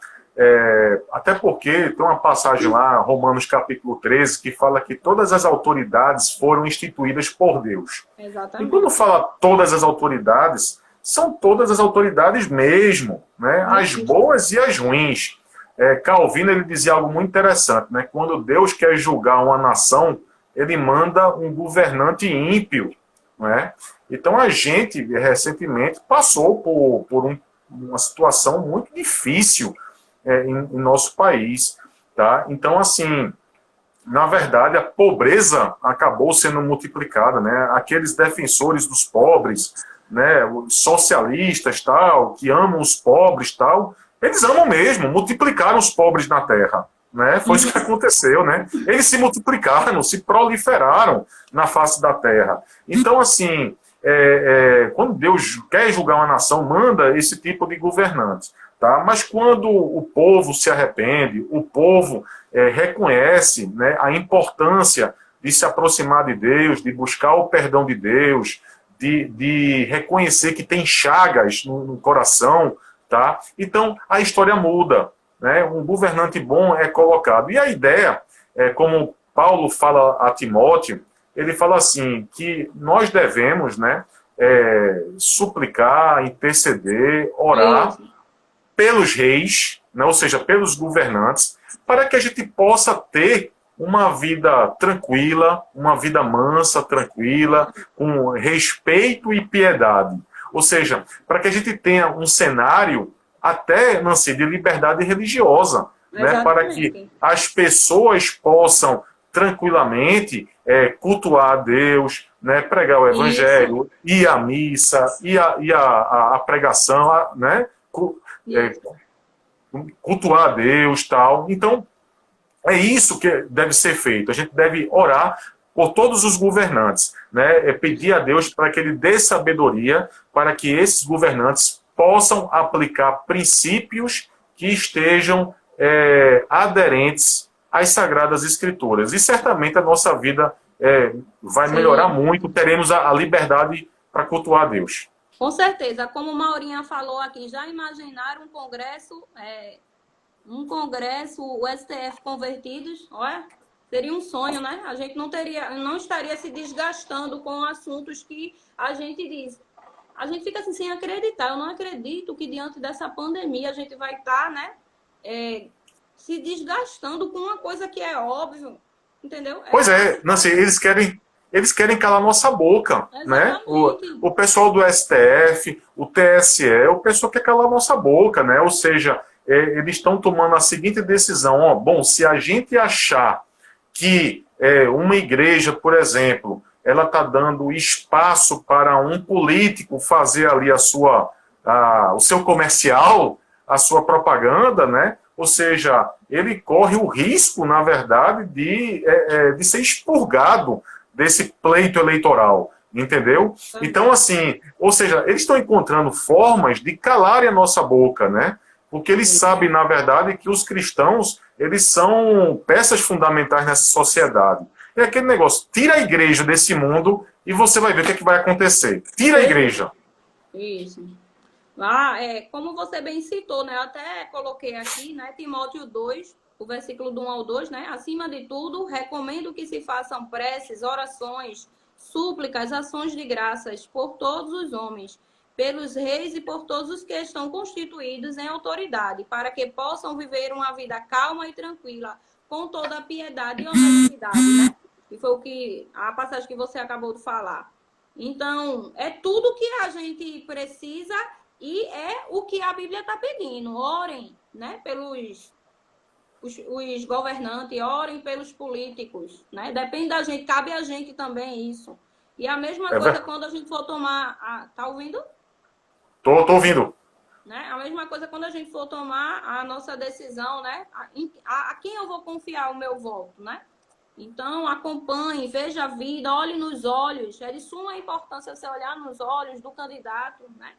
até porque tem uma passagem lá, Romanos capítulo 13, que fala que todas as autoridades foram instituídas por Deus. Exatamente. E quando fala todas as autoridades, são todas as autoridades mesmo, né? As boas e as ruins. Calvino ele dizia algo muito interessante, né? Quando Deus quer julgar uma nação, ele manda um governante ímpio, né? Então a gente recentemente passou por uma situação muito difícil em nosso país, tá? Então assim, na verdade a pobreza acabou sendo multiplicada, né? Aqueles defensores dos pobres, né? Os socialistas tal, que amam os pobres tal, eles amam mesmo, multiplicaram os pobres na terra. Né? Foi isso que aconteceu, né? Eles se multiplicaram, se proliferaram na face da terra. Então, assim, quando Deus quer julgar uma nação, manda esse tipo de governantes. Tá? Mas quando o povo se arrepende, o povo reconhece, né, a importância de se aproximar de Deus, de buscar o perdão de Deus, de reconhecer que tem chagas no coração, tá? Então a história muda. Né? Um governante bom é colocado. E a ideia, como Paulo fala a Timóteo, ele fala assim, que nós devemos, né, suplicar, interceder, orar pelos reis, né, ou seja, pelos governantes, para que a gente possa ter uma vida tranquila, uma vida mansa, tranquila, com respeito e piedade. Ou seja, para que a gente tenha um cenário até, Nancy, de liberdade religiosa, né, para que as pessoas possam tranquilamente cultuar a Deus, né, pregar o evangelho, ir à missa, ir à pregação, né, cultuar a Deus, tal. Então, é isso que deve ser feito. A gente deve orar por todos os governantes, né, pedir a Deus para que Ele dê sabedoria para que esses governantes possam aplicar princípios que estejam aderentes às Sagradas Escrituras. E certamente a nossa vida vai melhorar muito, teremos a liberdade para cultuar a Deus. Com certeza. Como Maurinha falou aqui, já imaginaram um congresso, o STF convertidos? Olha, seria um sonho, né? A gente não estaria se desgastando com assuntos que a gente diz. A gente fica assim, sem acreditar. Eu não acredito que diante dessa pandemia a gente vai estar, né, se desgastando com uma coisa que é óbvio, Entendeu? Pois é, Nancy, eles querem calar nossa boca, né? Exatamente. O pessoal do STF, o TSE, o pessoal quer calar nossa boca, né? Ou seja, eles estão tomando a seguinte decisão, ó, bom, se a gente achar que uma igreja, por exemplo, ela está dando espaço para um político fazer ali o seu comercial, a sua propaganda, né? Ou seja, ele corre o risco, na verdade, de ser expurgado desse pleito eleitoral, entendeu? Então, assim, ou seja, eles estão encontrando formas de calarem a nossa boca, né? Porque eles sabem, na verdade, que os cristãos, eles são peças fundamentais nessa sociedade. É aquele negócio, tira a igreja desse mundo e você vai ver o que vai acontecer. Tira a igreja. Isso. Como você bem citou, né? Eu até coloquei aqui, né? Timóteo 2, o versículo do 1 ao 2, né? Acima de tudo, recomendo que se façam preces, orações, súplicas, ações de graças por todos os homens, pelos reis e por todos os que estão constituídos em autoridade, para que possam viver uma vida calma e tranquila, com toda a piedade e honestidade, né? E foi a passagem que você acabou de falar. Então, é tudo que a gente precisa e é o que a Bíblia está pedindo. Orem, né, pelos os governantes, orem pelos políticos, né? Depende da gente, cabe a gente também isso. E a mesma coisa quando a gente for tomar... Tá ouvindo? Tô ouvindo. Né? A mesma coisa quando a gente for tomar a nossa decisão, né? A quem eu vou confiar o meu voto, né? Então, acompanhe, veja a vida, olhe nos olhos. É de suma importância você olhar nos olhos do candidato, né?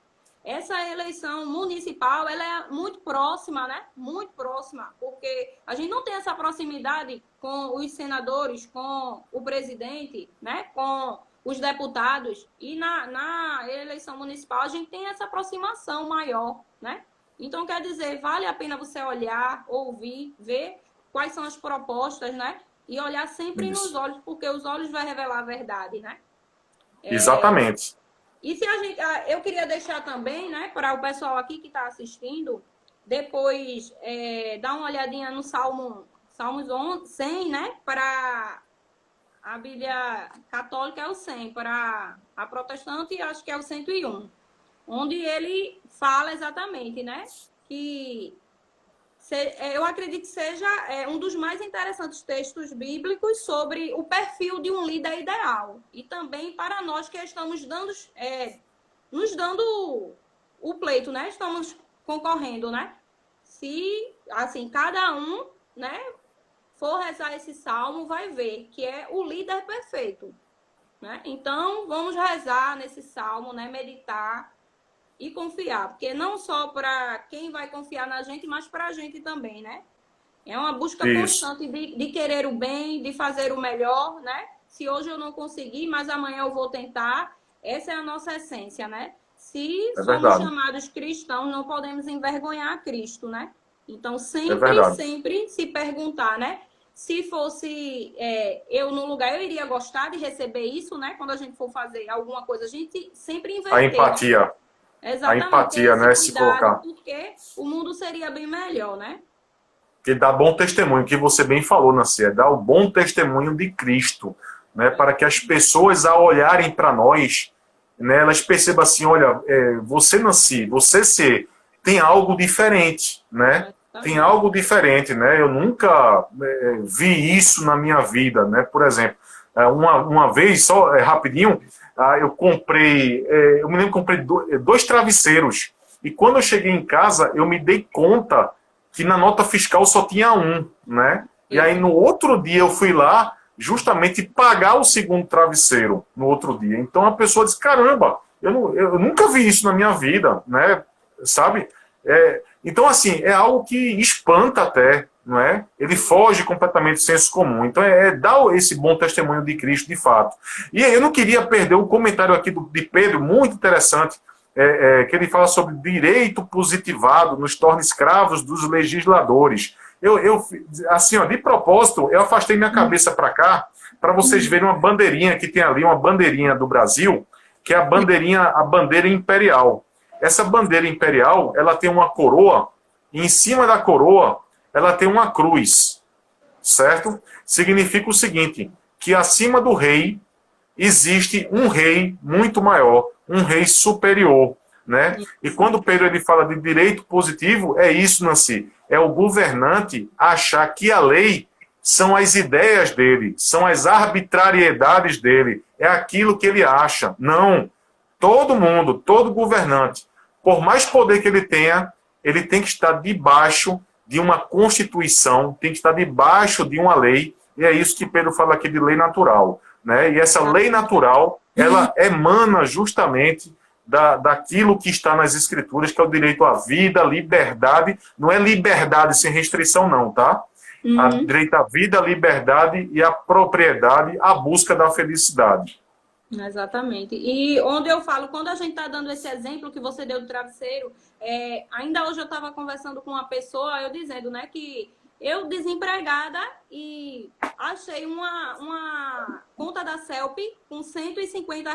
Essa eleição municipal, ela é muito próxima, né? Muito próxima, porque a gente não tem essa proximidade com os senadores, com o presidente, né? Com os deputados. E na eleição municipal, a gente tem essa aproximação maior, né? Então, quer dizer, vale a pena você olhar, ouvir, ver quais são as propostas, né? E olhar sempre nos olhos, porque os olhos vai revelar a verdade, né? Exatamente. E se a gente, eu queria deixar também, né, para o pessoal aqui que está assistindo, depois dar uma olhadinha no Salmos 100, né? Para a Bíblia católica é o 100, para a protestante acho que é o 101, onde ele fala exatamente, né? Que eu acredito que seja um dos mais interessantes textos bíblicos sobre o perfil de um líder ideal. E também para nós que estamos nos dando o pleito, né? Estamos concorrendo, né? Se, assim, cada um, né, for rezar esse salmo, vai ver que é o líder perfeito, né? Então, vamos rezar nesse salmo, né? Meditar e confiar, porque não só para quem vai confiar na gente, mas para a gente também, né? É uma busca constante de querer o bem, de fazer o melhor, né? Se hoje eu não conseguir, mas amanhã eu vou tentar. Essa é a nossa essência, né? Se somos chamados cristãos, não podemos envergonhar Cristo, né? Então, sempre se perguntar, né? Se fosse eu no lugar, eu iria gostar de receber isso, né? Quando a gente for fazer alguma coisa, a gente sempre inverter. A empatia. Né? Exatamente, a empatia, né? Se colocar. Porque o mundo seria bem melhor, né? Que dá bom testemunho, que você bem falou, Nancy, é dar o bom testemunho de Cristo, né? Para que as pessoas, ao olharem para nós, né, elas percebam assim, olha, você, Nancy, você tem algo diferente, né? Tem algo diferente, né? Eu nunca vi isso na minha vida, né? Por exemplo, uma vez, só rapidinho, eu comprei, eu me lembro que comprei dois travesseiros. E quando eu cheguei em casa, eu me dei conta que na nota fiscal só tinha um, né? E aí no outro dia eu fui lá justamente pagar o segundo travesseiro no outro dia. Então a pessoa disse, caramba, eu nunca vi isso na minha vida, né? Sabe? Então assim, é algo que espanta até, não é? Ele foge completamente do senso comum. Então dar esse bom testemunho de Cristo de fato. E eu não queria perder o comentário aqui de Pedro, muito interessante, que ele fala sobre direito positivado nos torna escravos dos legisladores. Assim, ó, de propósito, eu afastei minha cabeça para cá, para vocês verem uma bandeirinha que tem ali, uma bandeirinha do Brasil, que é a bandeira imperial. Essa bandeira imperial, ela tem uma coroa, e em cima da coroa, ela tem uma cruz. certo? Significa o seguinte, que acima do rei existe um rei muito maior, um rei superior, né? E quando Pedro ele fala de direito positivo, é isso, Nancy, é o governante achar que a lei são as ideias dele, são as arbitrariedades dele, é aquilo que ele acha. Não, todo mundo, todo governante, por mais poder que ele tem que estar debaixo de uma constituição, tem que estar debaixo de uma lei, e é isso que Pedro fala aqui de lei natural, né? E essa lei natural, ela emana justamente daquilo que está nas escrituras, que é o direito à vida, liberdade, não é liberdade sem restrição não, tá? A direito à vida, à liberdade e à propriedade, à busca da felicidade. Exatamente. E onde eu falo, quando a gente está dando esse exemplo que você deu do travesseiro, ainda hoje eu estava conversando com uma pessoa, eu dizendo, né, que eu desempregada e achei uma conta da CELP com R$ 150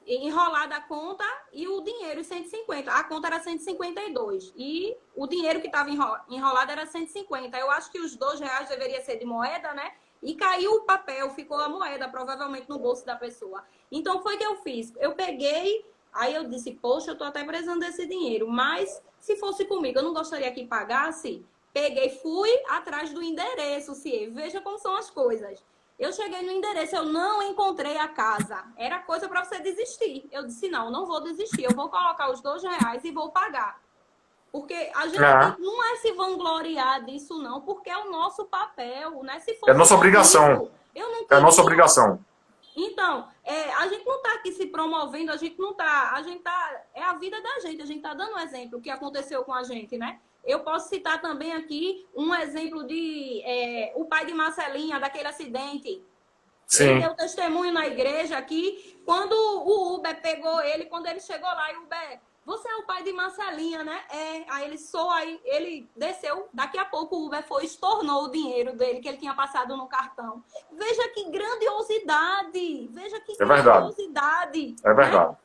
enrolada a conta e o dinheiro 150. A conta era 152 e o dinheiro que estava enrolado era 150. Eu acho que os R$ 2 deveria ser de moeda, né? E caiu o papel, ficou a moeda provavelmente no bolso da pessoa. Então foi o que eu fiz. Eu peguei, aí eu disse, poxa, eu tô até precisando desse dinheiro, mas se fosse comigo, eu não gostaria que pagasse. Peguei, fui atrás do endereço, se veja como são as coisas. Eu cheguei no endereço, eu não encontrei a casa. Era coisa para você desistir. Eu disse, não vou desistir. Eu vou colocar os R$ 2 e vou pagar. Porque a gente não é se vangloriar disso, não. Porque é o nosso papel, né? Se fosse é nossa obrigação. Comigo, eu não é a nossa obrigação. Então, a gente não está aqui se promovendo, a gente não está... É a vida da gente. A gente está dando um exemplo, o que aconteceu com a gente, né? Eu posso citar também aqui um exemplo de o pai de Marcelinha, daquele acidente. Sim. Ele deu testemunho na igreja aqui, quando o Uber pegou ele, quando ele chegou lá, e o Uber, você é o pai de Marcelinha, né? Aí ele desceu, daqui a pouco o Uber foi e estornou o dinheiro dele, que ele tinha passado no cartão. Veja que grandiosidade! Veja que grandiosidade! É verdade. Né?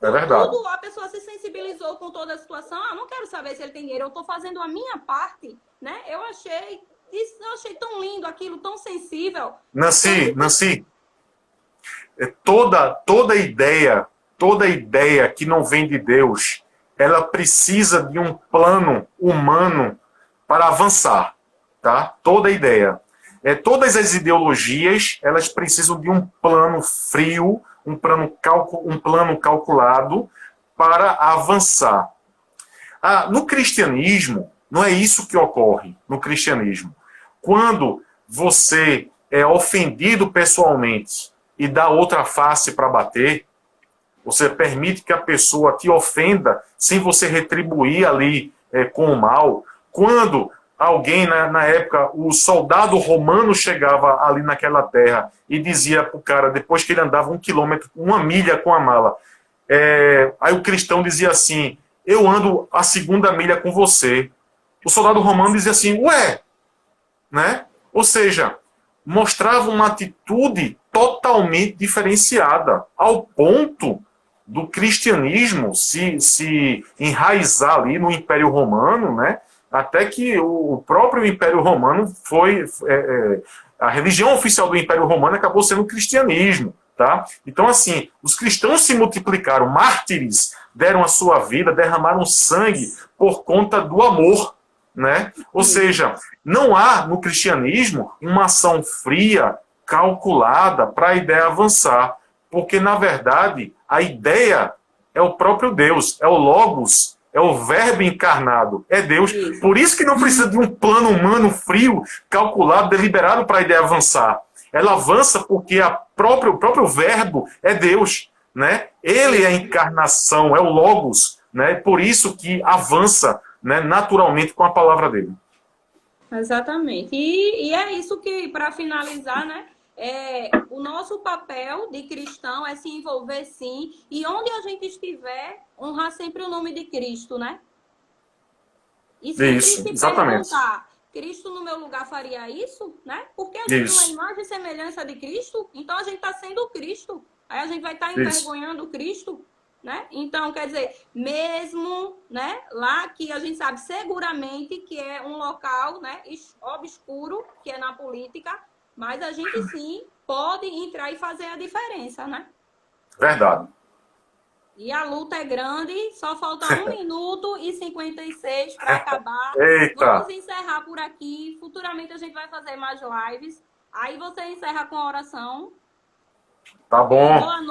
É verdade. Tudo, a pessoa se sensibilizou com toda a situação. Não quero saber se ele tem dinheiro, eu estou fazendo a minha parte, né? Eu achei tão lindo aquilo, tão sensível. Nancy, toda ideia que não vem de Deus, ela precisa de um plano humano para avançar, tá? Toda ideia. Todas as ideologias, elas precisam de um plano frio, um plano calculado para avançar. No cristianismo, não é isso que ocorre no cristianismo. Quando você é ofendido pessoalmente e dá outra face para bater, você permite que a pessoa te ofenda sem você retribuir ali com o mal. Quando alguém, na época, o soldado romano chegava ali naquela terra e dizia para o cara, depois que ele andava 1 quilômetro, 1 milha com a mala, aí o cristão dizia assim, eu ando a 2ª milha com você. O soldado romano dizia assim, ué, né? Ou seja, mostrava uma atitude totalmente diferenciada, ao ponto do cristianismo se enraizar ali no Império Romano, né? Até que o próprio Império Romano foi... a religião oficial do Império Romano acabou sendo o cristianismo, tá? Então, assim, os cristãos se multiplicaram, mártires deram a sua vida, derramaram sangue por conta do amor, né? Ou seja, não há no cristianismo uma ação fria, calculada para a ideia avançar, porque na verdade a ideia é o próprio Deus, é o Logos, é o Verbo encarnado, é Deus. Por isso que não precisa de um plano humano frio, calculado, deliberado para a ideia avançar. Ela avança porque o próprio Verbo é Deus, né? Ele é a encarnação, é o Logos, né? Por isso que avança, né, naturalmente com a palavra dele. Exatamente. E é isso que, para finalizar, né, o nosso papel de cristão é se envolver, sim, e onde a gente estiver, honrar sempre o nome de Cristo, né? E sempre Isso, se exatamente. perguntar, Cristo no meu lugar faria isso, né? Porque a gente é uma imagem e semelhança de Cristo, então a gente está sendo Cristo. Aí a gente vai estar envergonhando Cristo. né? Então, quer dizer, mesmo, né, lá que a gente sabe seguramente que é um local, né, obscuro, que é na política, mas a gente sim pode entrar e fazer a diferença, né? Verdade. E a luta é grande, só falta 1 minuto e 56 para acabar. Vamos Eita, encerrar por aqui. Futuramente a gente vai fazer mais lives. Aí você encerra com a oração. tá bom. Boa noite.